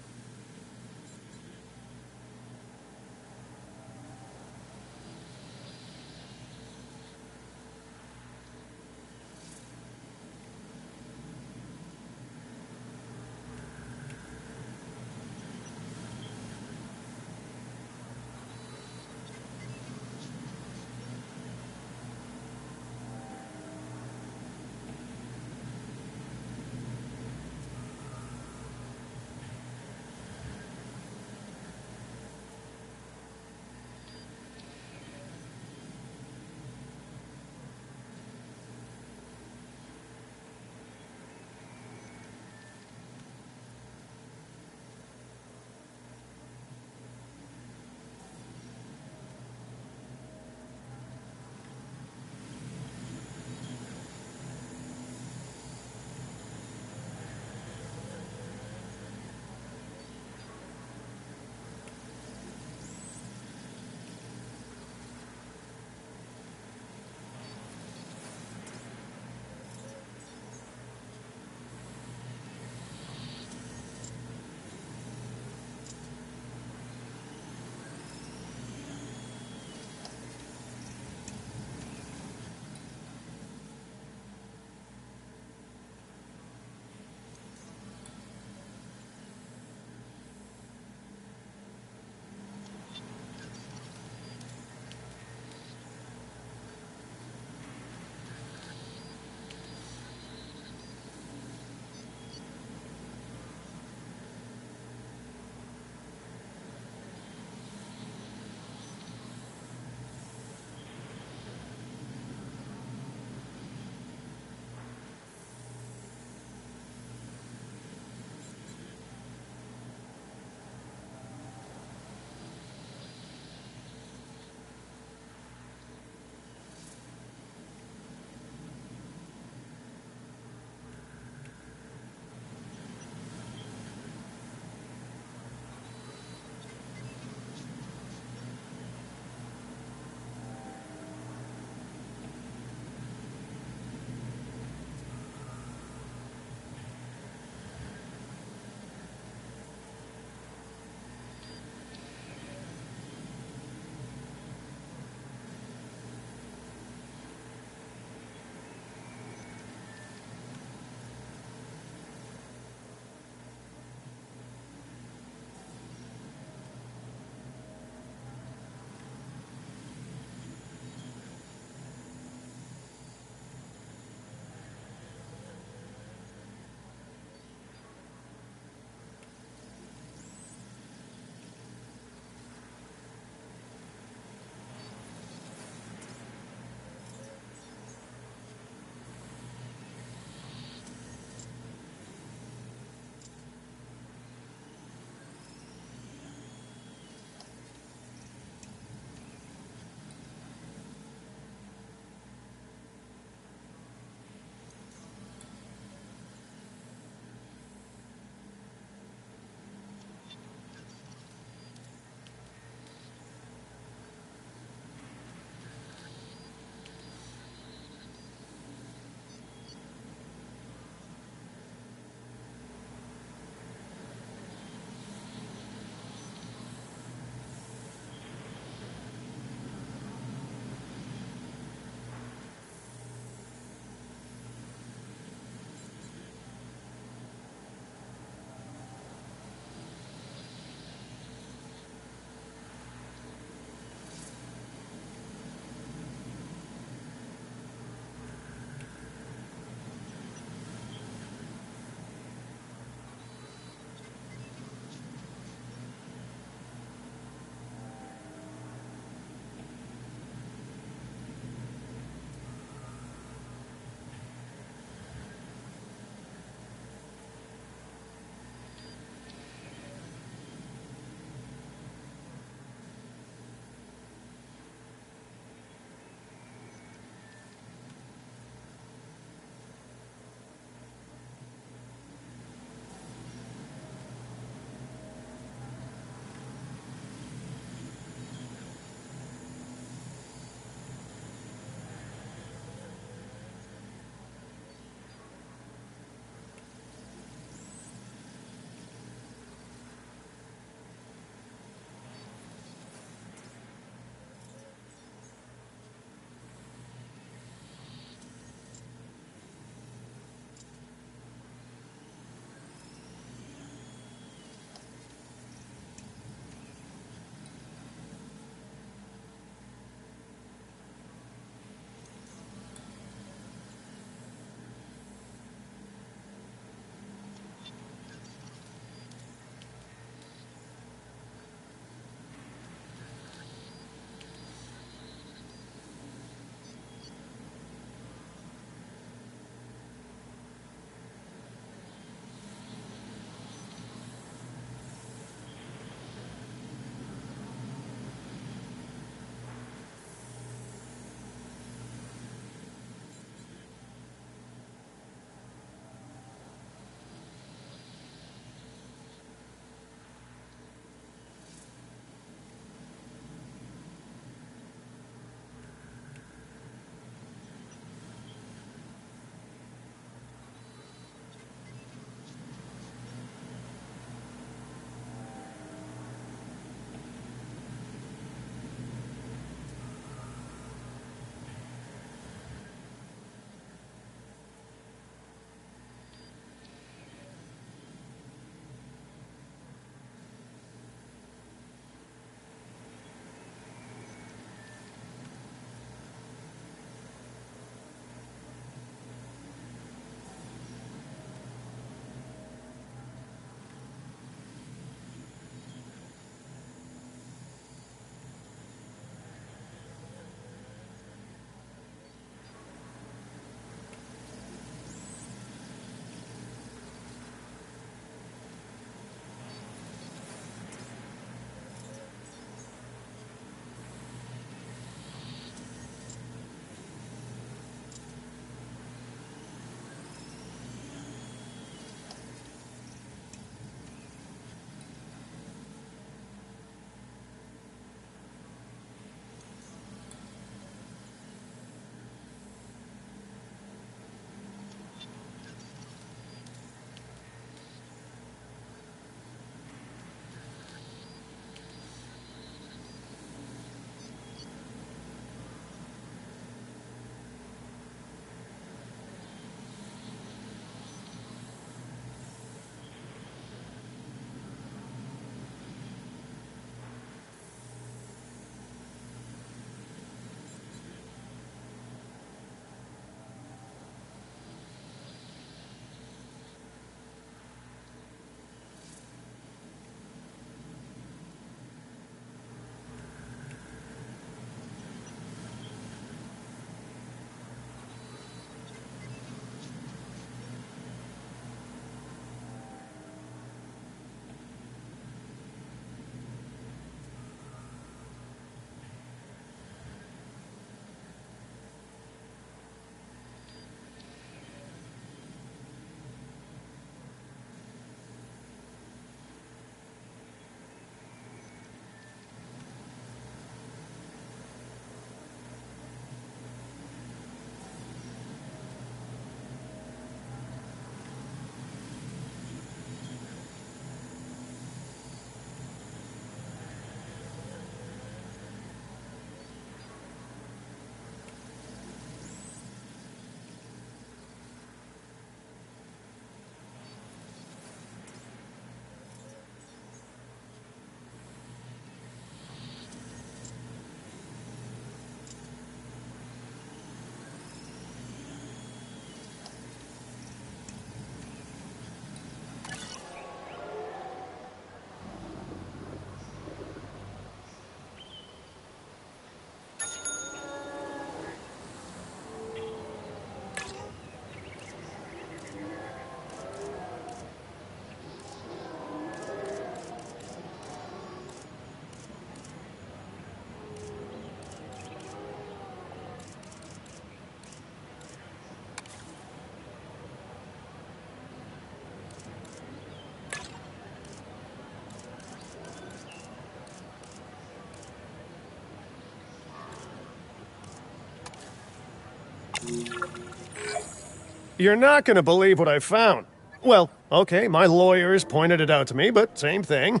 You're not going to believe what I found. Well, okay, my lawyers pointed it out to me, but same thing.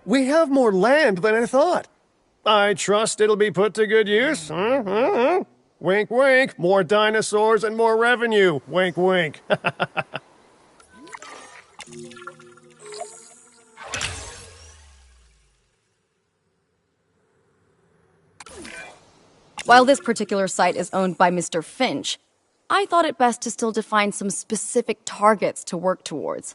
We have more land than I thought. I trust it'll be put to good use. Wink, wink. More dinosaurs and more revenue. Wink, wink. While this particular site is owned by Mr. Finch, I thought it best to still define some specific targets to work towards.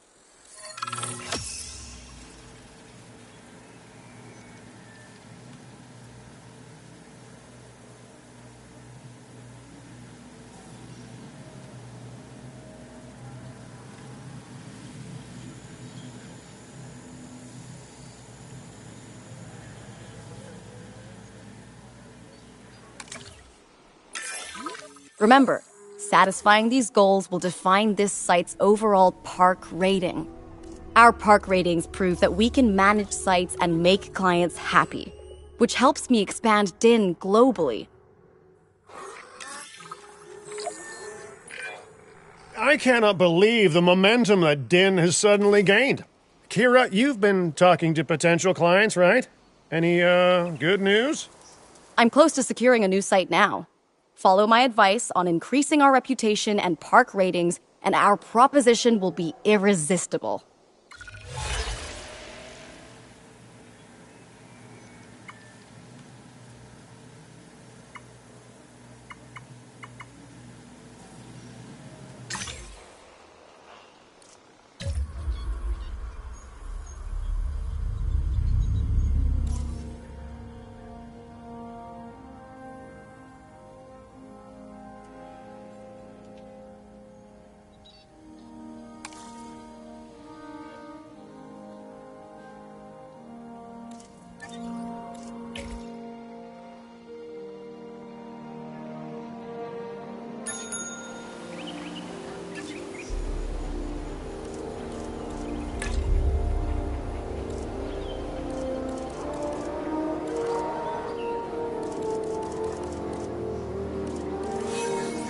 Remember, satisfying these goals will define this site's overall park rating. Our park ratings prove that we can manage sites and make clients happy, which helps me expand DIN globally. I cannot believe the momentum that DIN has suddenly gained. Kira, you've been talking to potential clients, right? Any, good news? I'm close to securing a new site now. Follow my advice on increasing our reputation and park ratings, and our proposition will be irresistible.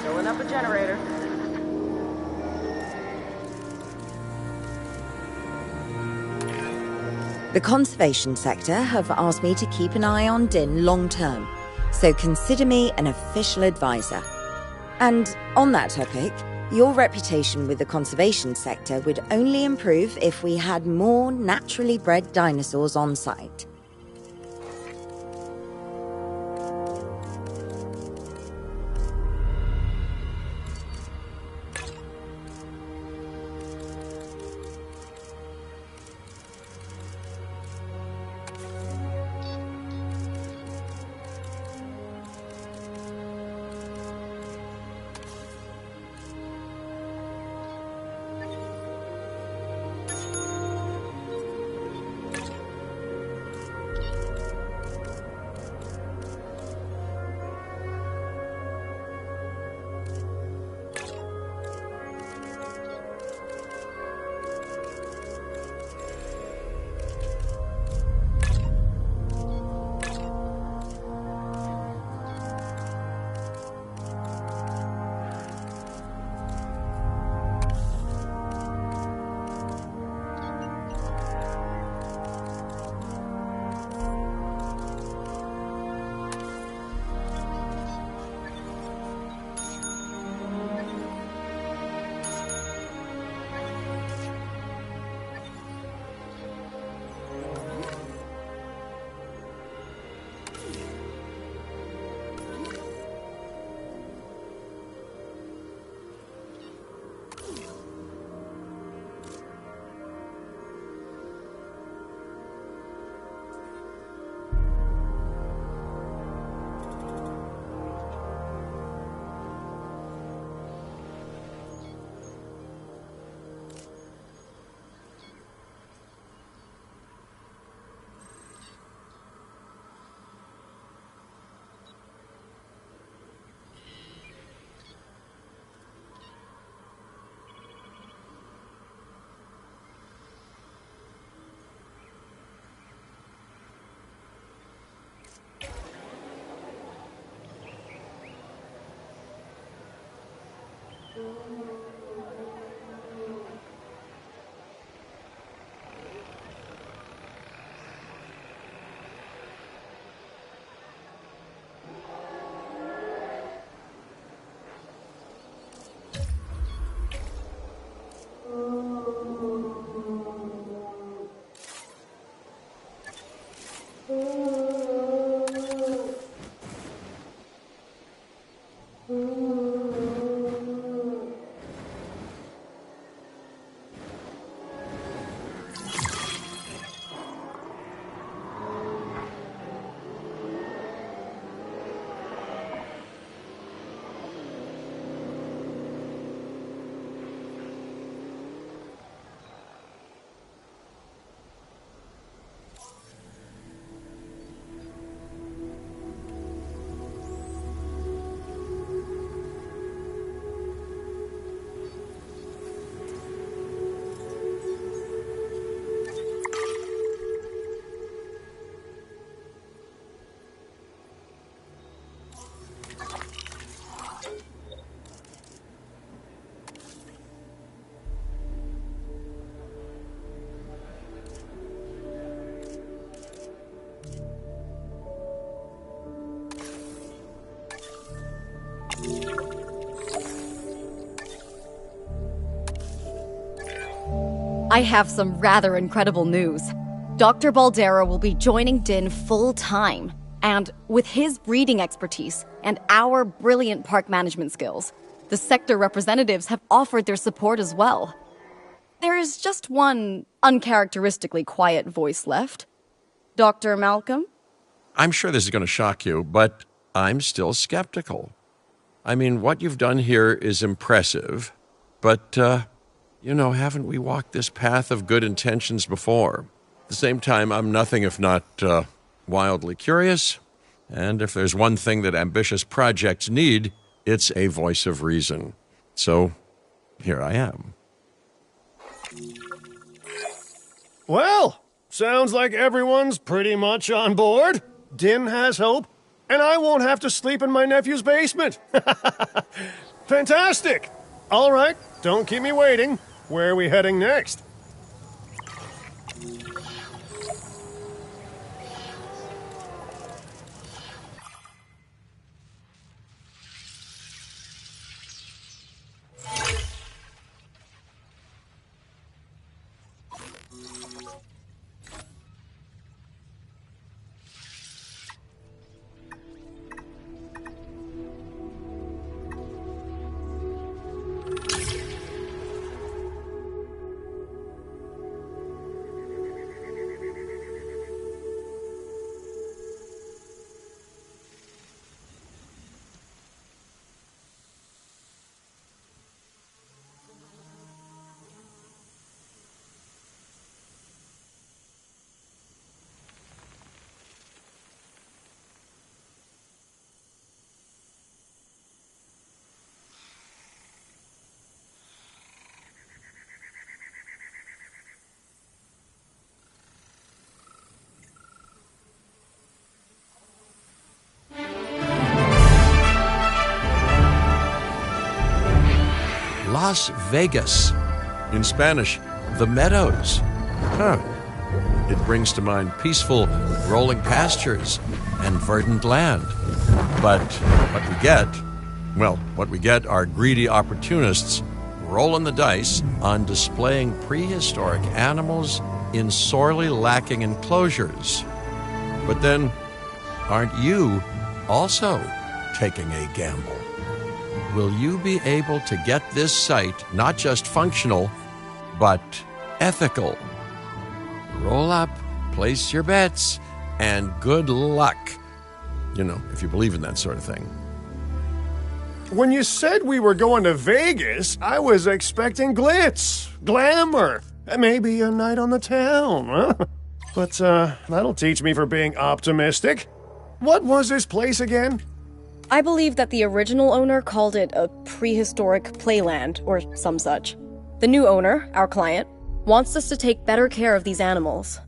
Filling up a generator. The conservation sector have asked me to keep an eye on DIN long term, so consider me an official advisor. And on that topic, your reputation with the conservation sector would only improve if we had more naturally bred dinosaurs on site. I have some rather incredible news. Dr. Baldera will be joining Din full-time, and with his breeding expertise and our brilliant park management skills, the sector representatives have offered their support as well. There is just one uncharacteristically quiet voice left. Dr. Malcolm? I'm sure this is going to shock you, but I'm still skeptical. I mean, what you've done here is impressive, but, haven't we walked this path of good intentions before? At the same time, I'm nothing if not wildly curious, and if there's one thing that ambitious projects need, it's a voice of reason. So, here I am. Well, sounds like everyone's pretty much on board. Din has hope, and I won't have to sleep in my nephew's basement. Fantastic! All right, don't keep me waiting. Where are we heading next? Las Vegas. In Spanish, the Meadows. Huh. It brings to mind peaceful, rolling pastures and verdant land. But what we get are greedy opportunists rolling the dice on displaying prehistoric animals in sorely lacking enclosures. But then, aren't you also taking a gamble? Will you be able to get this site not just functional, but ethical? Roll up, place your bets, and good luck. If you believe in that sort of thing. When you said we were going to Vegas, I was expecting glitz, glamour, maybe a night on the town, huh? But that'll teach me for being optimistic. What was this place again? I believe that the original owner called it a prehistoric playland, or some such. The new owner, our client, wants us to take better care of these animals.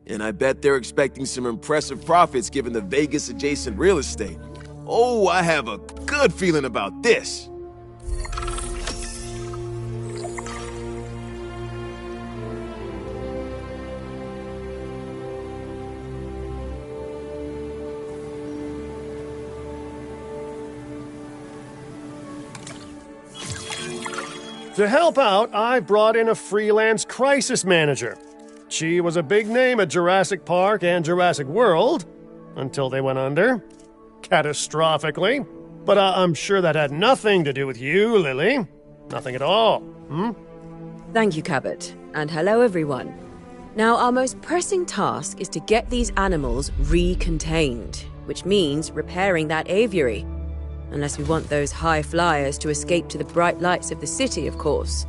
And I bet they're expecting some impressive profits given the Vegas-adjacent real estate. Oh, I have a good feeling about this. To help out, I brought in a freelance crisis manager. She was a big name at Jurassic Park and Jurassic World, until they went under. Catastrophically. But I'm sure that had nothing to do with you, Lily. Nothing at all, Thank you, Cabot. And hello, everyone. Now, our most pressing task is to get these animals recontained, which means repairing that aviary. Unless we want those high flyers to escape to the bright lights of the city, of course.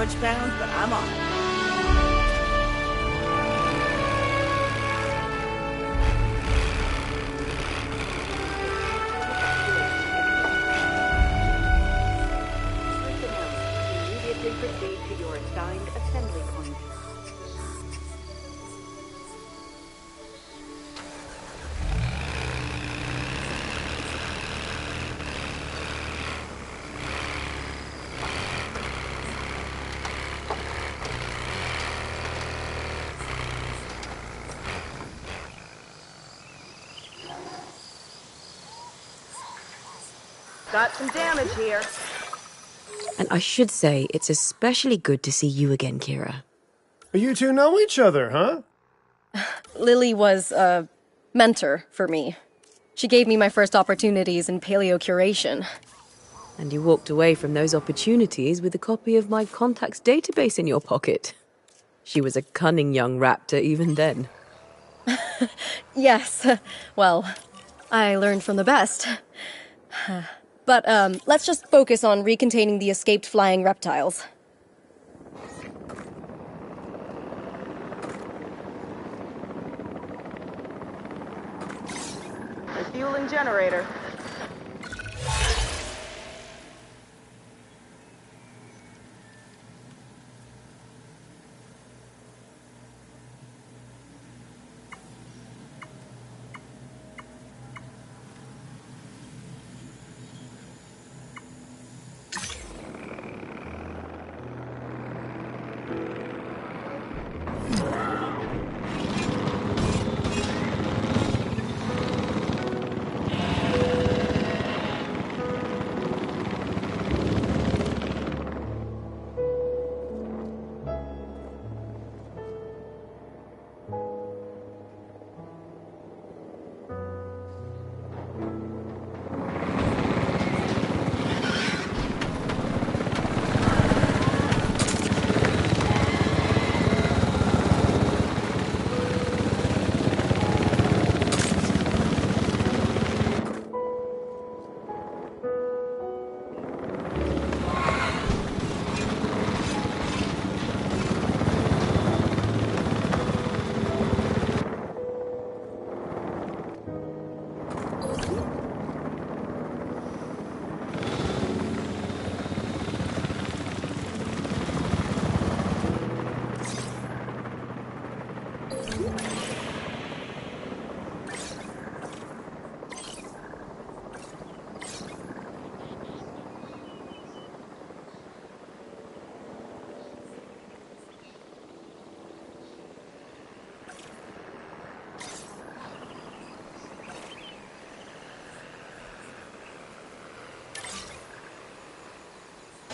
much bound, but I'm on it. Immediately proceed to your assigned assembly point. Got some damage here. And I should say, it's especially good to see you again, Kira. You two know each other, huh? Lily was a mentor for me. She gave me my first opportunities in paleocuration. And you walked away from those opportunities with a copy of my contacts database in your pocket. She was a cunning young raptor even then. Yes, well, I learned from the best. But let's just focus on recontaining the escaped flying reptiles. Refueling generator.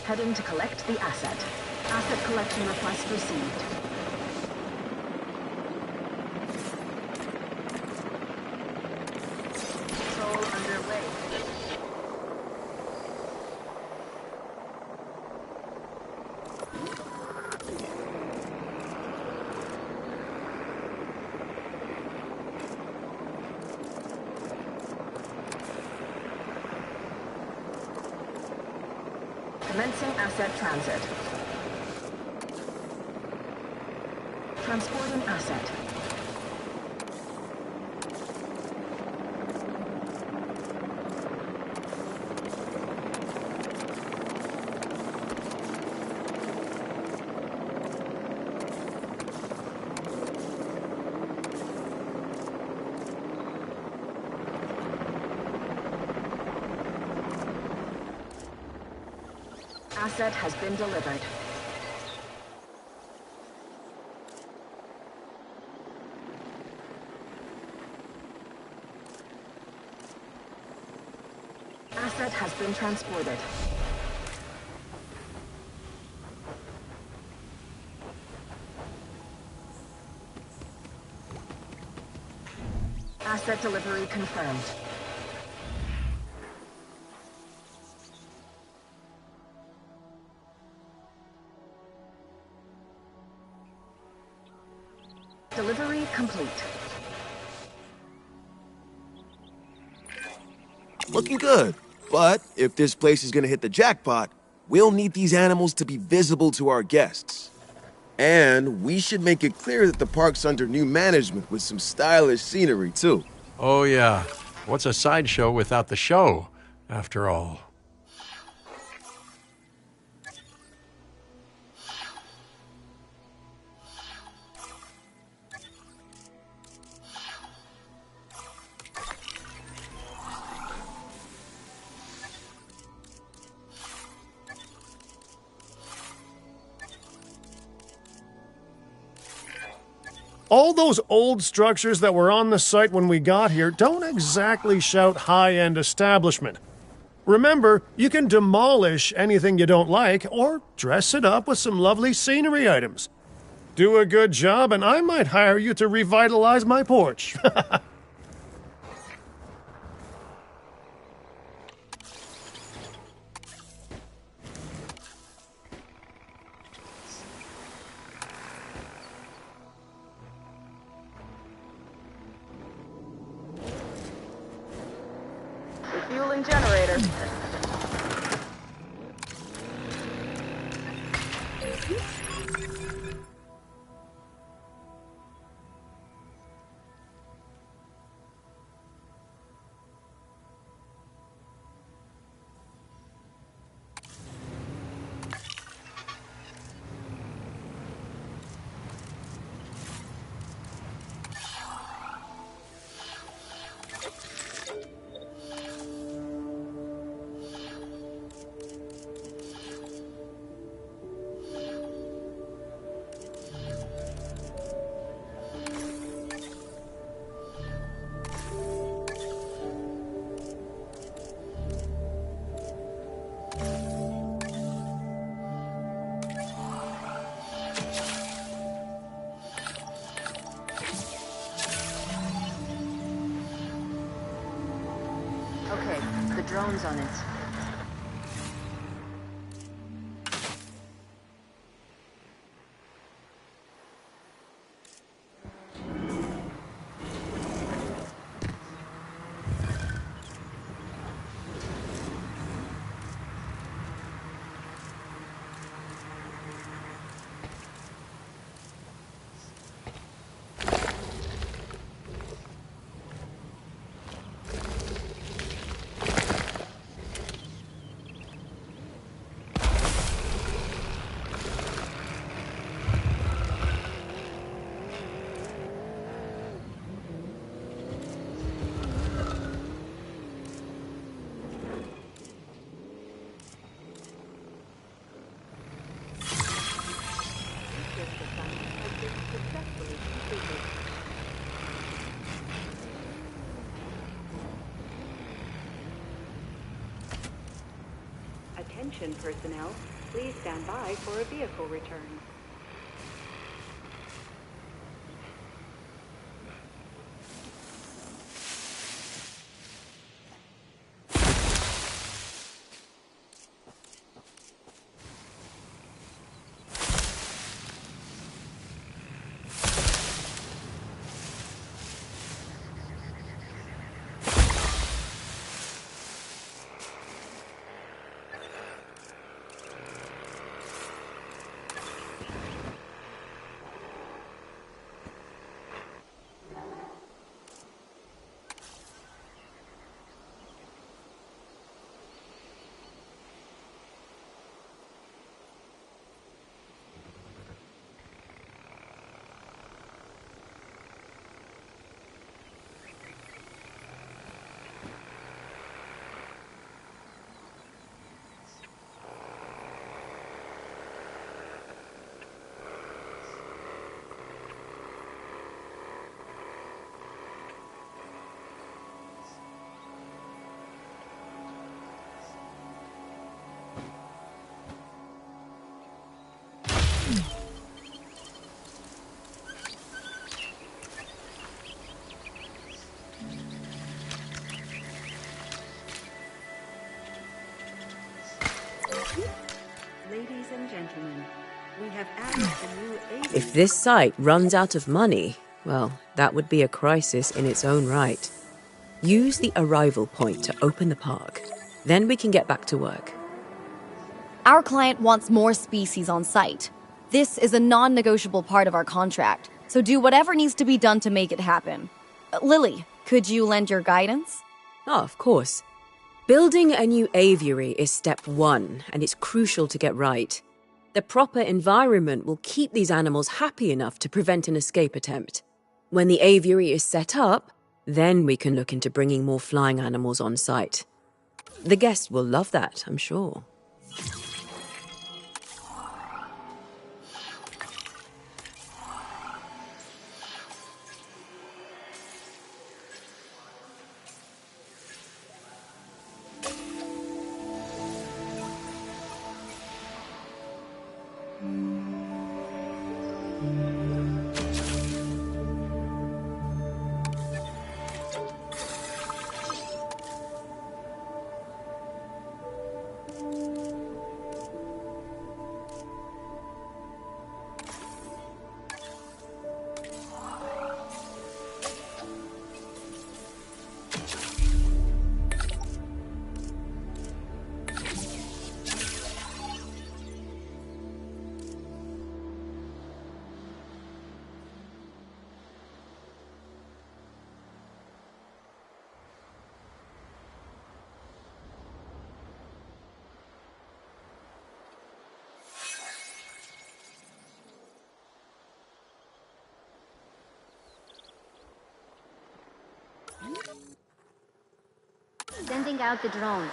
Heading to collect the asset. Asset collection request received. Patrol underway. Commencing asset transit. Transporting asset. Asset has been delivered. Asset has been transported. Asset delivery confirmed. Delivery complete. Looking good. But if this place is gonna hit the jackpot, We'll need these animals to be visible to our guests. And we should make it clear that the park's under new management with some stylish scenery, too. Oh, yeah. What's a sideshow without the show, after all? All those old structures that were on the site when we got here don't exactly shout high-end establishment. Remember, you can demolish anything you don't like or dress it up with some lovely scenery items. Do a good job and I might hire you to revitalize my porch. Refueling generator. Okay, the drone's on it. Attention personnel, please stand by for a vehicle return. Ladies and gentlemen, we have added a new agent. If this site runs out of money, well, that would be a crisis in its own right. Use the arrival point to open the park. Then we can get back to work. Our client wants more species on site. This is a non-negotiable part of our contract, so do whatever needs to be done to make it happen. Lily, could you lend your guidance? Oh, of course. Building a new aviary is step one, and it's crucial to get right. The proper environment will keep these animals happy enough to prevent an escape attempt. When the aviary is set up, then we can look into bringing more flying animals on site. The guests will love that, I'm sure. Sending out the drones.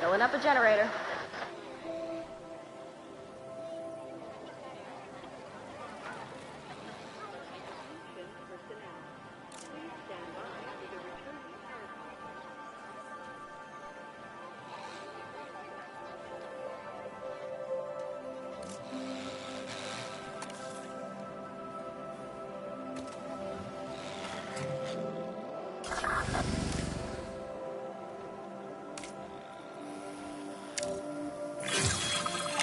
Filling up a generator.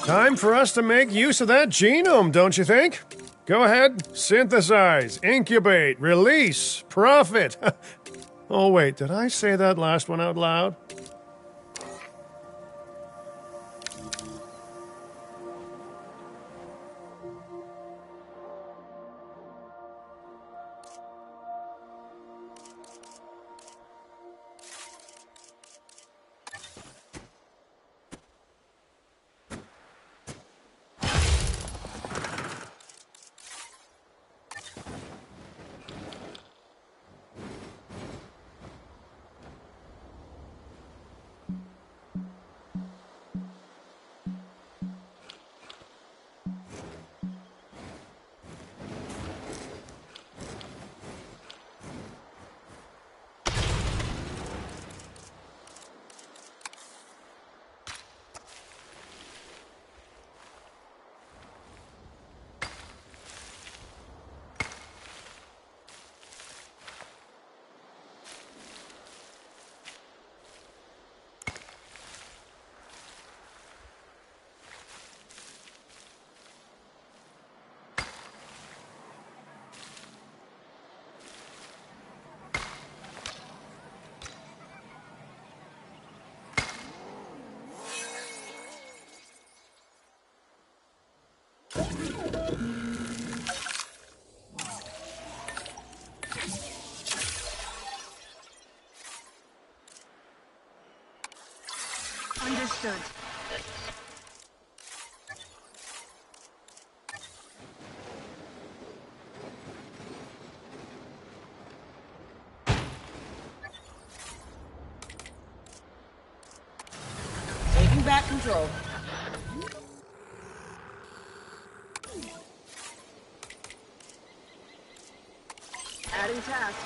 Time for us to make use of that genome, don't you think? Go ahead, synthesize, incubate, release, profit. Oh, wait, did I say that last one out loud? Understood. Taking back control. Adding task.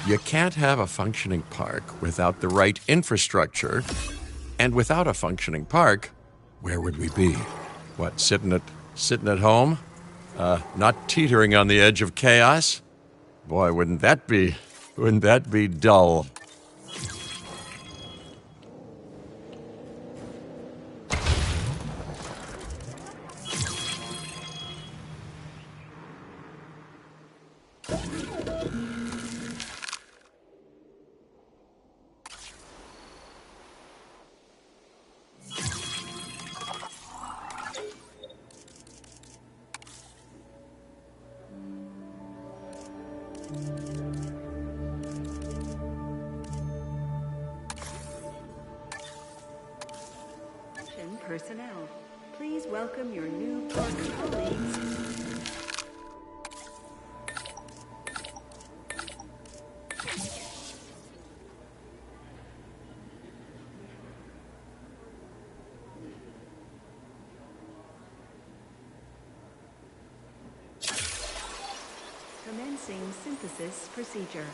You can't have a functioning park without the right infrastructure. And without a functioning park, where would we be? What, sitting at home? Not teetering on the edge of chaos? Boy, wouldn't that be dull? Personnel, please welcome your new park colleagues. Commencing synthesis procedure.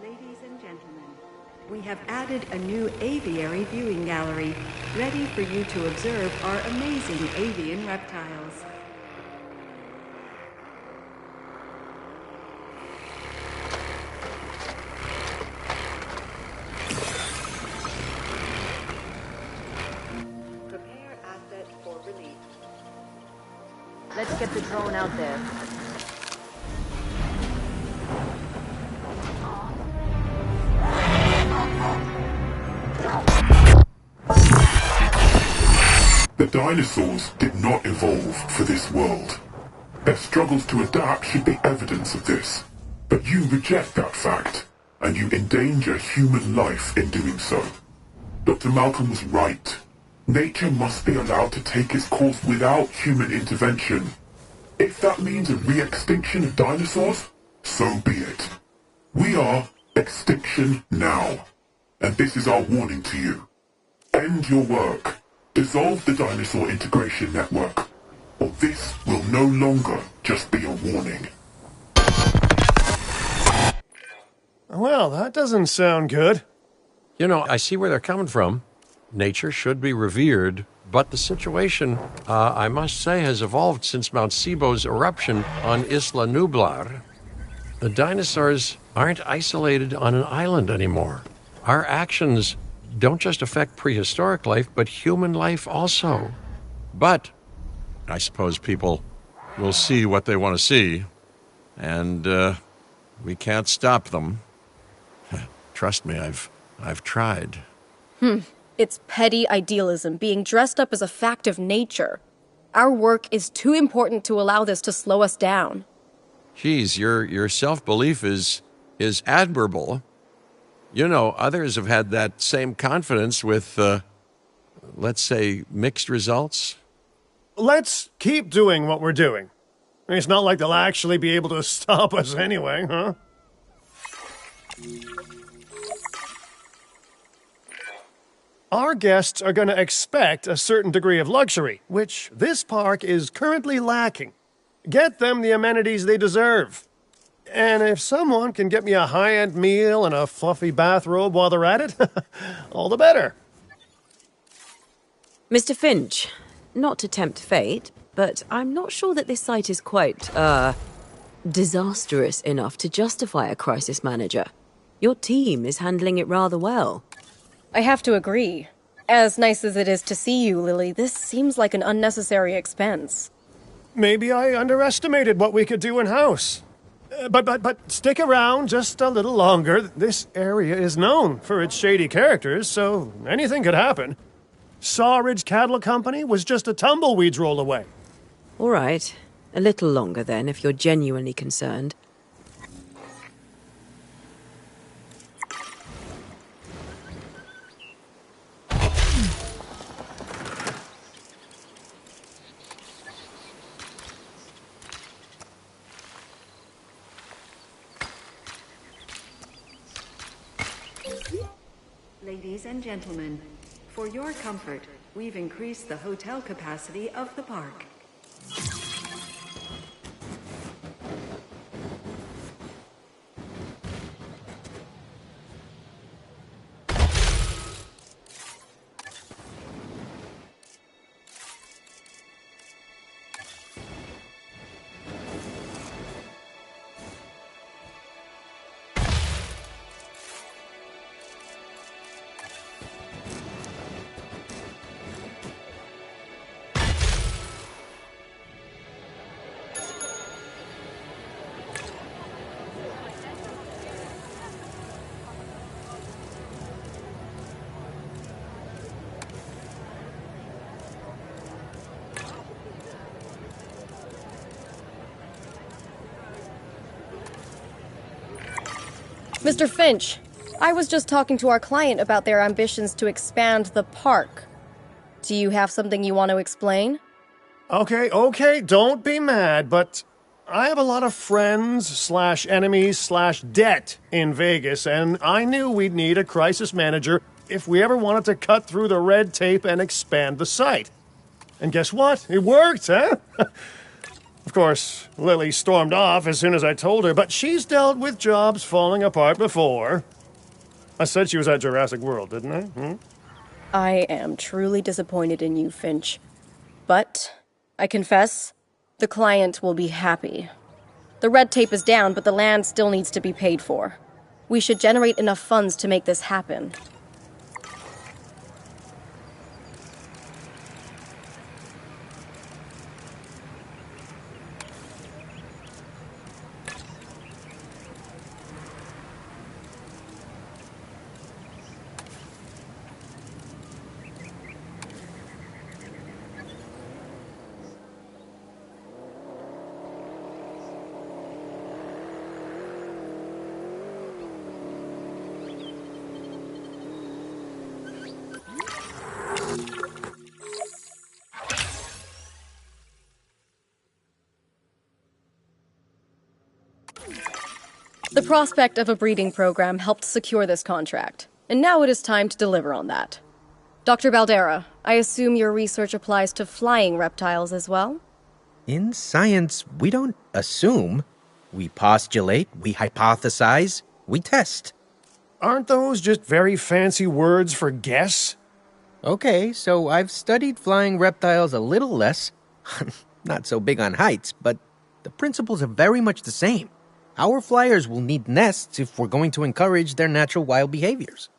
Ladies and gentlemen, we have added a new aviary viewing gallery, ready for you to observe our amazing avian reptiles. Prepare asset for release. Let's get the drone out there. The dinosaurs did not evolve for this world. Their struggles to adapt should be evidence of this. But you reject that fact, and you endanger human life in doing so. Dr. Malcolm was right. Nature must be allowed to take its course without human intervention. If that means a re-extinction of dinosaurs, so be it. We are extinction now. And this is our warning to you. End your work. Dissolve the dinosaur integration network, or this will no longer just be a warning. Well, that doesn't sound good. You know, I see where they're coming from. Nature should be revered, but the situation, I must say, has evolved since Mount Sibo's eruption on Isla Nublar. The dinosaurs aren't isolated on an island anymore. Our actions don't just affect prehistoric life, but human life also. But I suppose people will see what they want to see, and we can't stop them. Trust me, I've tried. It's petty idealism being dressed up as a fact of nature. Our work is too important to allow this to slow us down. Geez, your self-belief is admirable. You know, others have had that same confidence with, let's say, mixed results. Let's keep doing what we're doing. It's not like they'll actually be able to stop us anyway, huh? Our guests are going to expect a certain degree of luxury, which this park is currently lacking. Get them the amenities they deserve. And if someone can get me a high-end meal and a fluffy bathrobe while they're at it, all the better. Mr. Finch, not to tempt fate, but I'm not sure that this site is quite, disastrous enough to justify a crisis manager. Your team is handling it rather well. I have to agree. As nice as it is to see you, Lily, this seems like an unnecessary expense. Maybe I underestimated what we could do in-house. But stick around just a little longer. This area is known for its shady characters, so anything could happen. Sawridge Cattle Company was just a tumbleweed's roll away. All right. A little longer then, if you're genuinely concerned. Ladies and gentlemen, For your comfort, we've increased the hotel capacity of the park. Mr. Finch, I was just talking to our client about their ambitions to expand the park. Do you have something you want to explain? Okay, don't be mad, but I have a lot of friends/enemies/debt in Vegas, and I knew we'd need a crisis manager if we ever wanted to cut through the red tape and expand the site. And guess what? It worked, huh? Of course, Lily stormed off as soon as I told her, but she's dealt with jobs falling apart before. I said she was at Jurassic World, didn't I? I am truly disappointed in you, Finch. But, I confess, the client will be happy. The red tape is down, but the land still needs to be paid for. We should generate enough funds to make this happen. The prospect of a breeding program helped secure this contract, and now it is time to deliver on that. Dr. Baldera, I assume your research applies to flying reptiles as well? In science, we don't assume. We postulate, we hypothesize, we test. Aren't those just very fancy words for guess? Okay, so I've studied flying reptiles a little less. Not so big on heights, but the principles are very much the same. Our flyers will need nests if we're going to encourage their natural wild behaviors.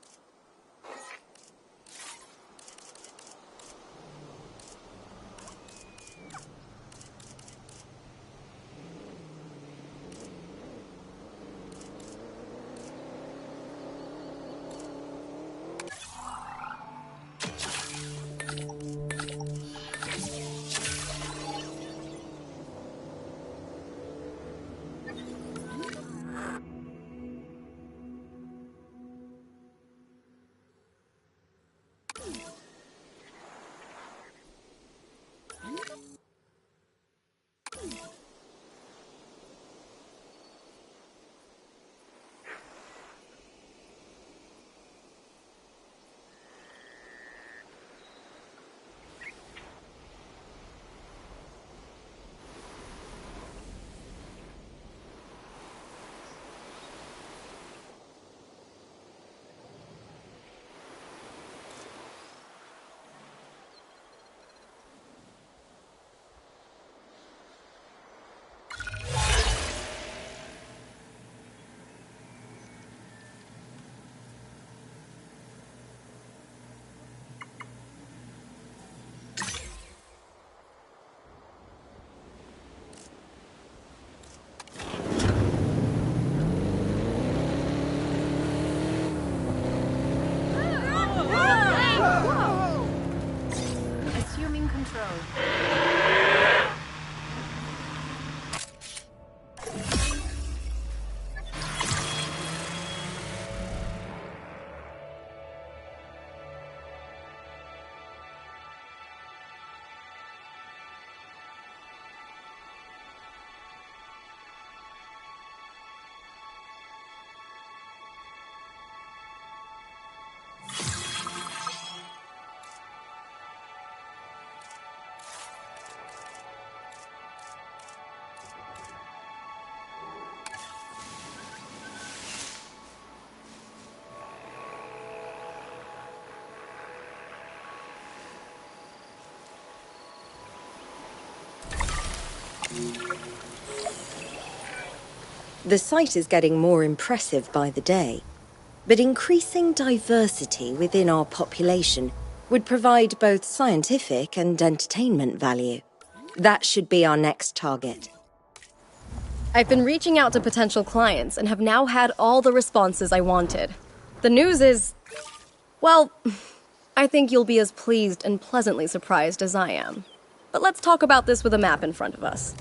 The site is getting more impressive by the day, but increasing diversity within our population would provide both scientific and entertainment value. That should be our next target. I've been reaching out to potential clients and have now had all the responses I wanted. The news is, well, I think you'll be as pleased and pleasantly surprised as I am. But let's talk about this with a map in front of us.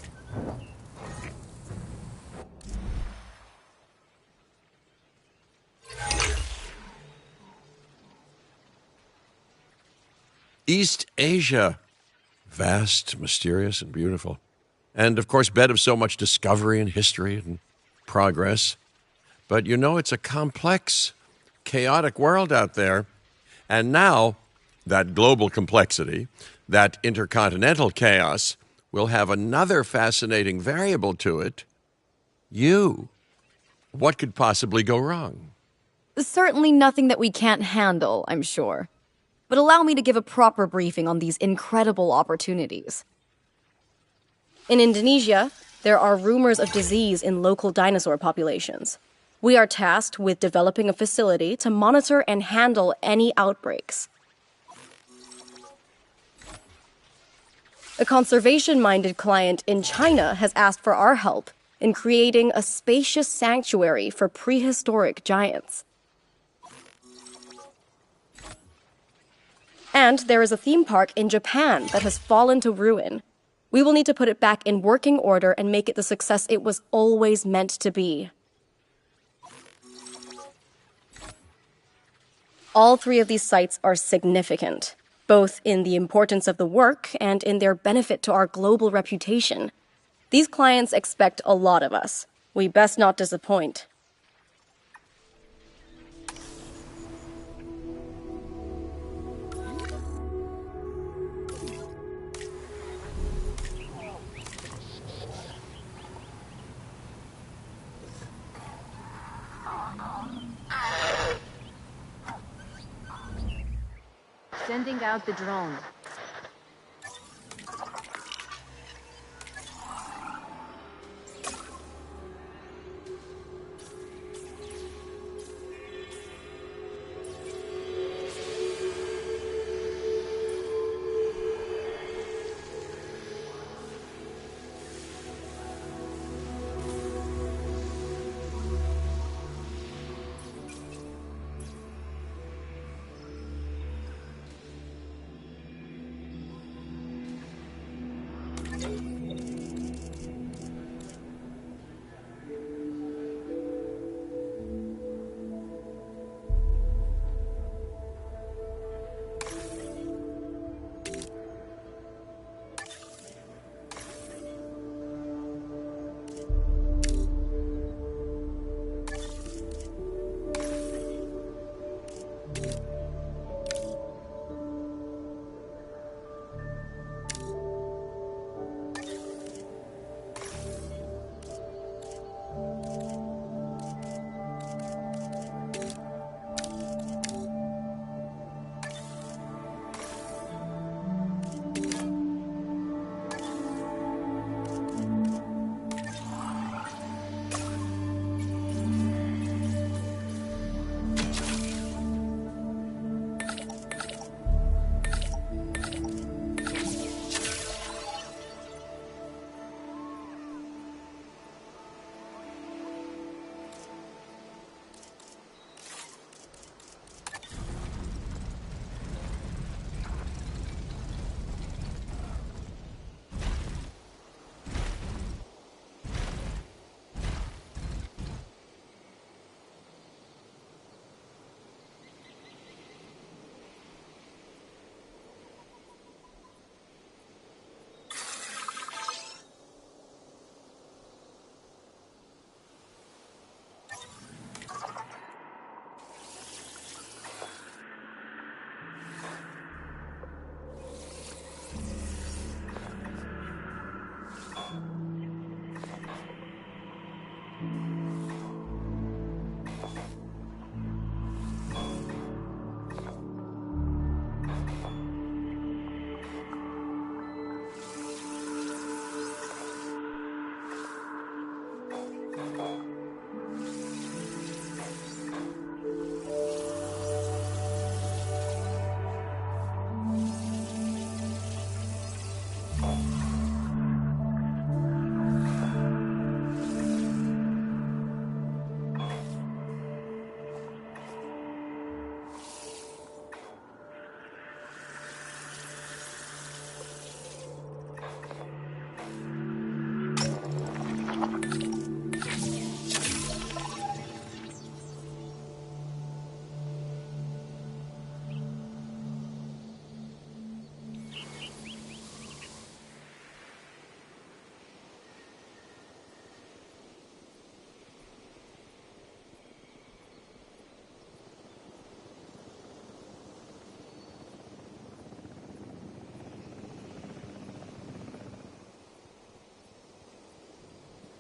East Asia. Vast, mysterious, and beautiful. And, of course, bed of so much discovery and history and progress. But you know, it's a complex, chaotic world out there. And now, that global complexity, that intercontinental chaos, will have another fascinating variable to it. You. What could possibly go wrong? Certainly nothing that we can't handle, I'm sure. But allow me to give a proper briefing on these incredible opportunities. In Indonesia, there are rumors of disease in local dinosaur populations. We are tasked with developing a facility to monitor and handle any outbreaks. A conservation-minded client in China has asked for our help in creating a spacious sanctuary for prehistoric giants. And there is a theme park in Japan that has fallen to ruin. We will need to put it back in working order and make it the success it was always meant to be. All three of these sites are significant, both in the importance of the work and in their benefit to our global reputation. These clients expect a lot of us. We best not disappoint. Sending out the drone.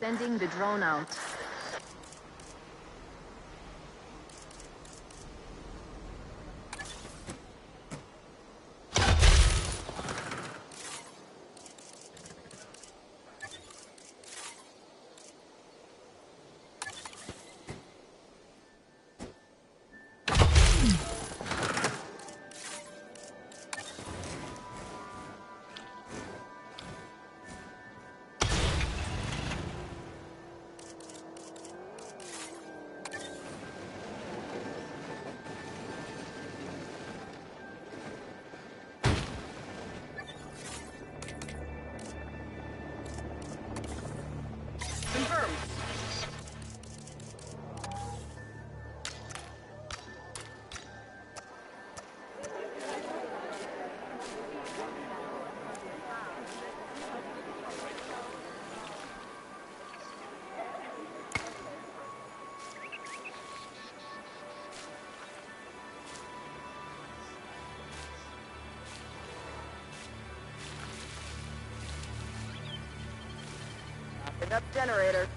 Sending the drone out. Up generator.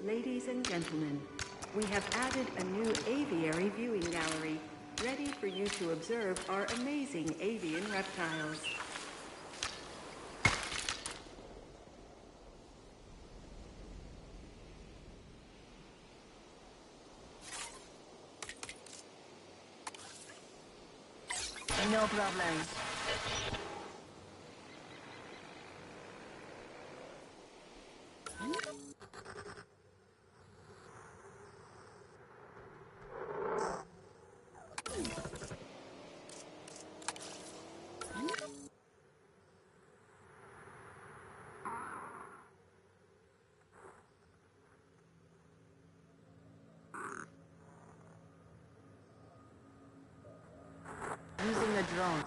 Ladies and gentlemen, we have added a new aviary viewing gallery, ready for you to observe our amazing avian reptiles. No problem. Using a drone.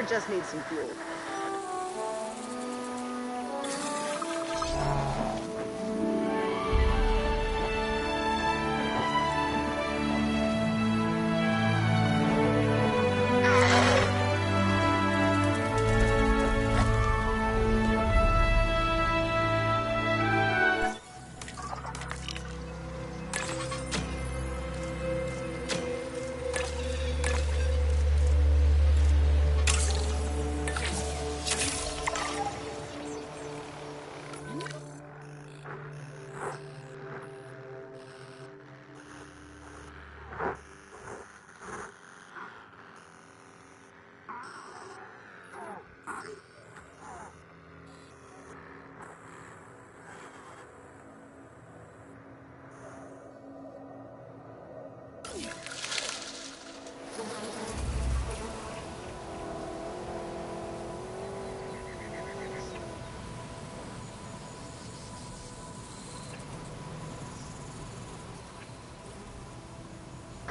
just need some fuel.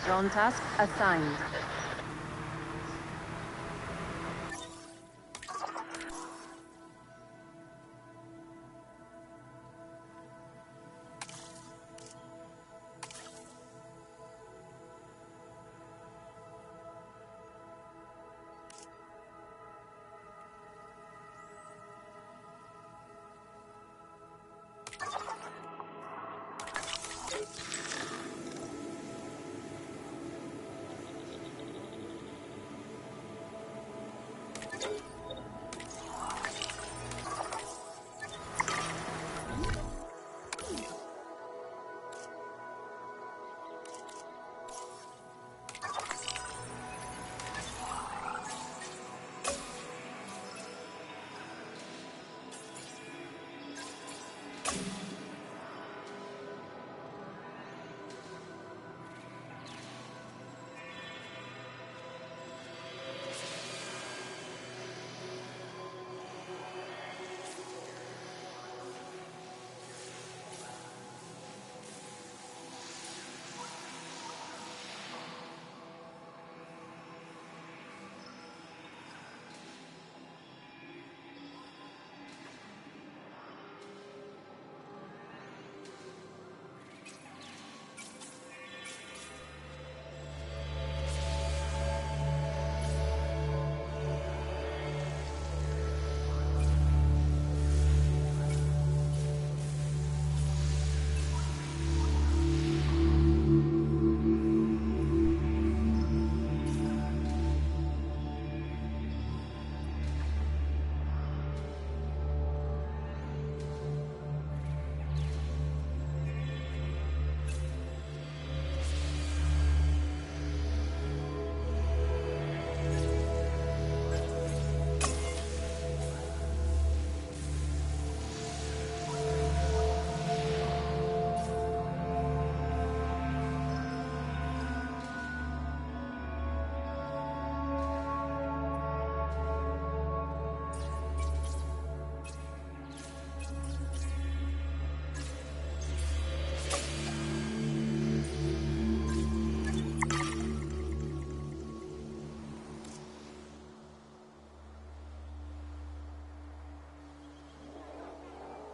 Drone task assigned.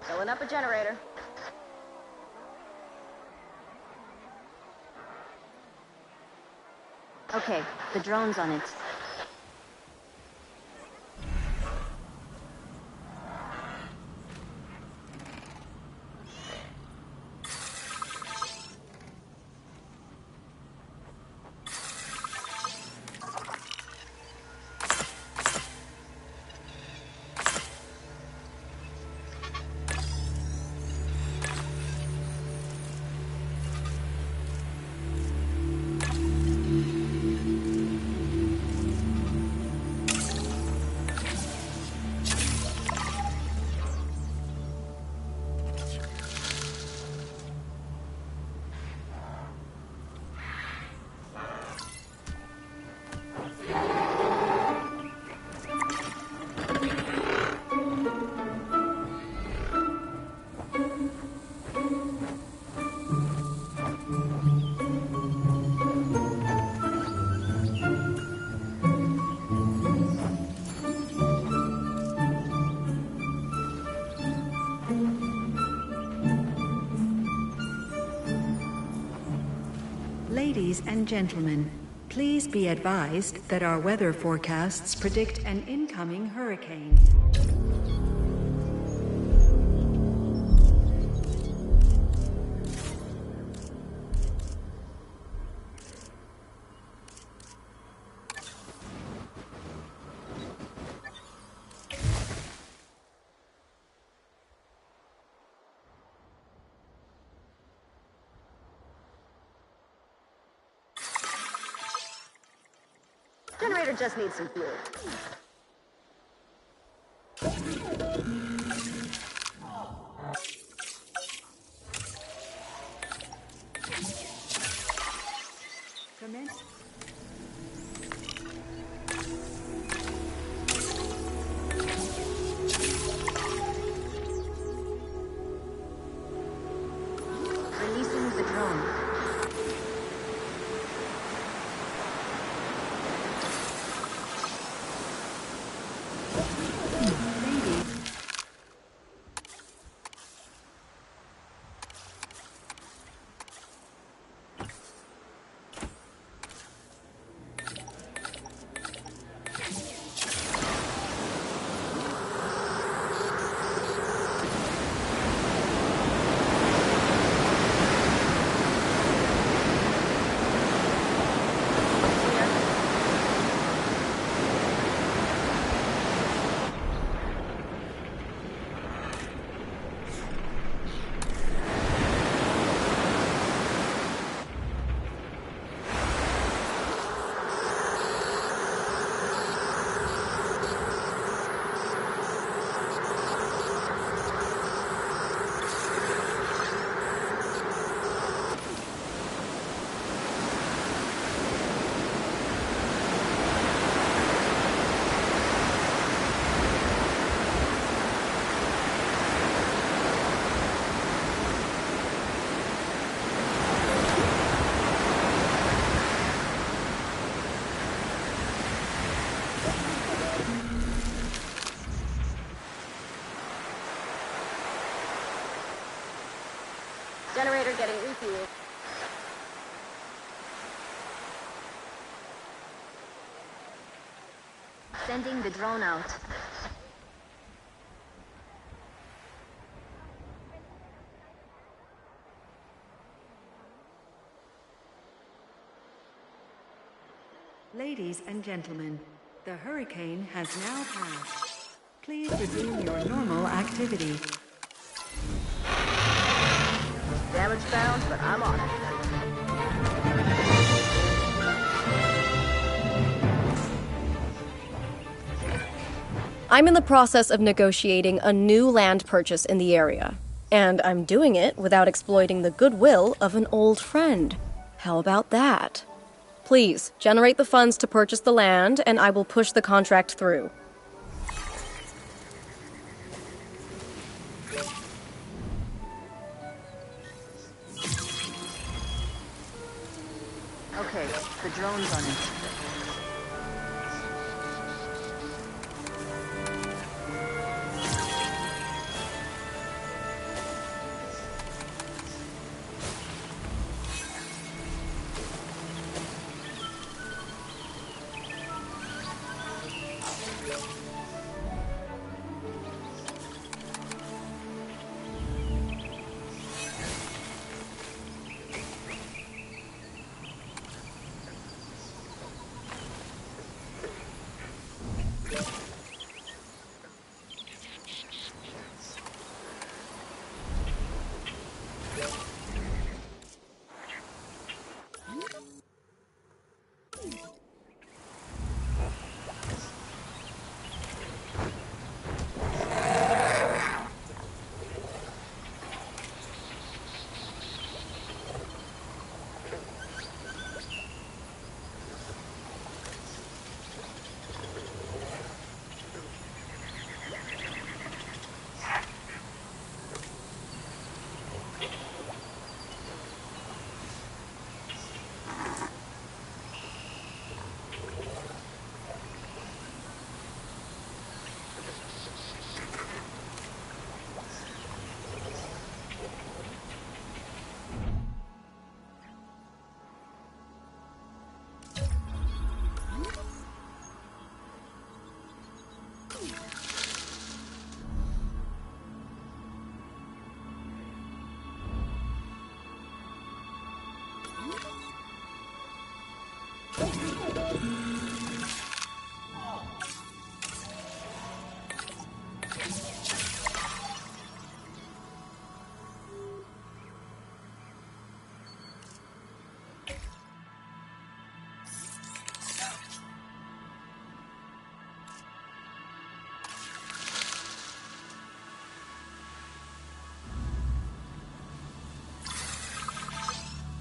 Filling up a generator. Okay, the drone's on it. and gentlemen, please be advised that our weather forecasts predict an incoming hurricane. Generator just needs some fuel. Commence. Releasing the drone. Generator getting refueled. Sending the drone out. Ladies and gentlemen, the hurricane has now passed. Please resume your normal activity. Damage found, but I'm on it. I'm in the process of negotiating a new land purchase in the area, and I'm doing it without exploiting the goodwill of an old friend. How about that? Please, generate the funds to purchase the land, and I will push the contract through. Okay, the drone's on it.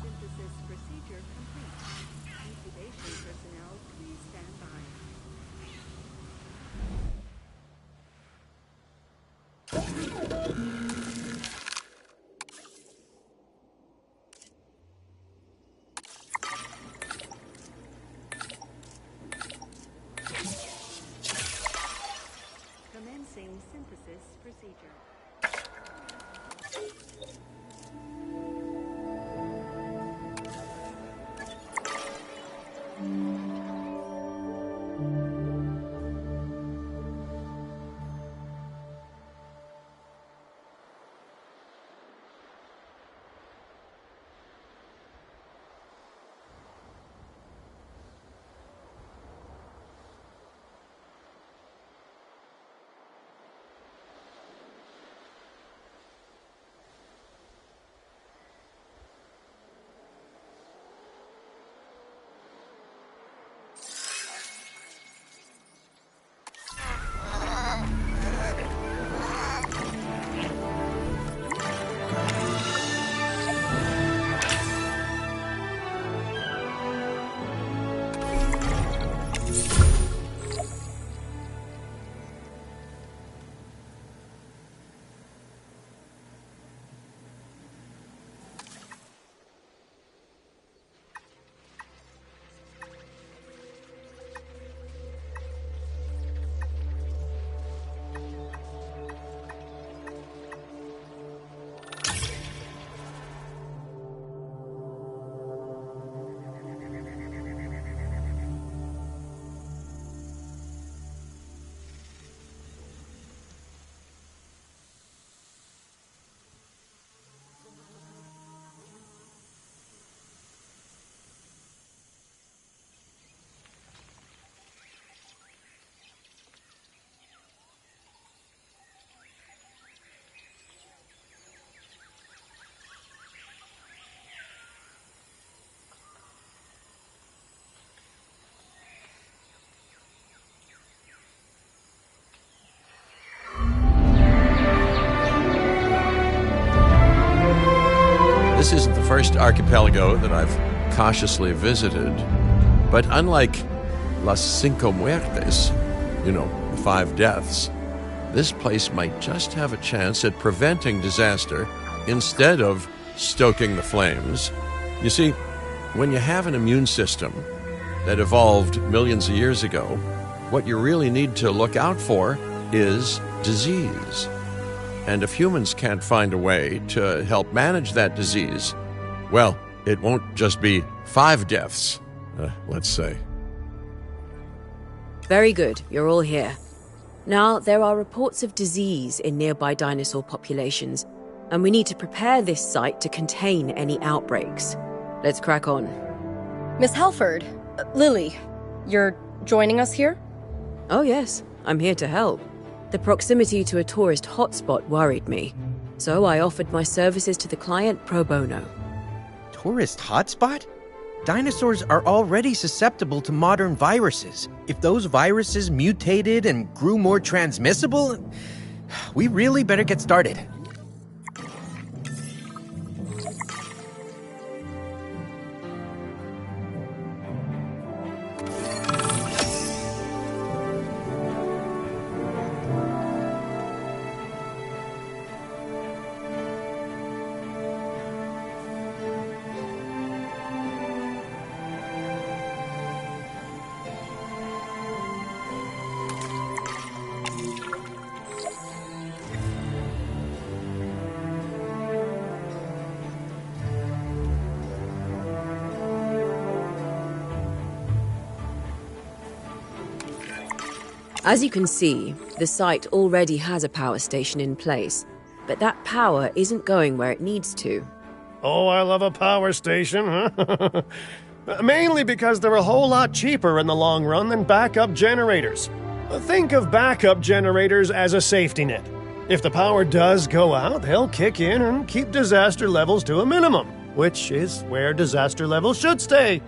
Synthesis procedure complete. Incubation personnel, please stand by. Commencing synthesis procedure. This isn't the first archipelago that I've cautiously visited, but unlike Las Cinco Muertes, the 5 deaths, this place might just have a chance at preventing disaster instead of stoking the flames. You see, when you have an immune system that evolved millions of years ago, what you really need to look out for is disease. And if humans can't find a way to help manage that disease, well, it won't just be 5 deaths, let's say. Very good, you're all here. Now, there are reports of disease in nearby dinosaur populations, and we need to prepare this site to contain any outbreaks. Let's crack on. Miss Halford, Lily, you're joining us here? Oh yes, I'm here to help. The proximity to a tourist hotspot worried me, so I offered my services to the client pro bono. Tourist hotspot? Dinosaurs are already susceptible to modern viruses. If those viruses mutated and grew more transmissible, we really better get started. As you can see, the site already has a power station in place, but that power isn't going where it needs to. Oh, I love a power station, huh? Mainly because they're a whole lot cheaper in the long run than backup generators. Think of backup generators as a safety net. If the power does go out, they'll kick in and keep disaster levels to a minimum, which is where disaster levels should stay.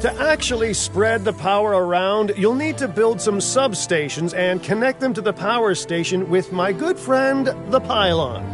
To actually spread the power around, you'll need to build some substations and connect them to the power station with my good friend, the pylon.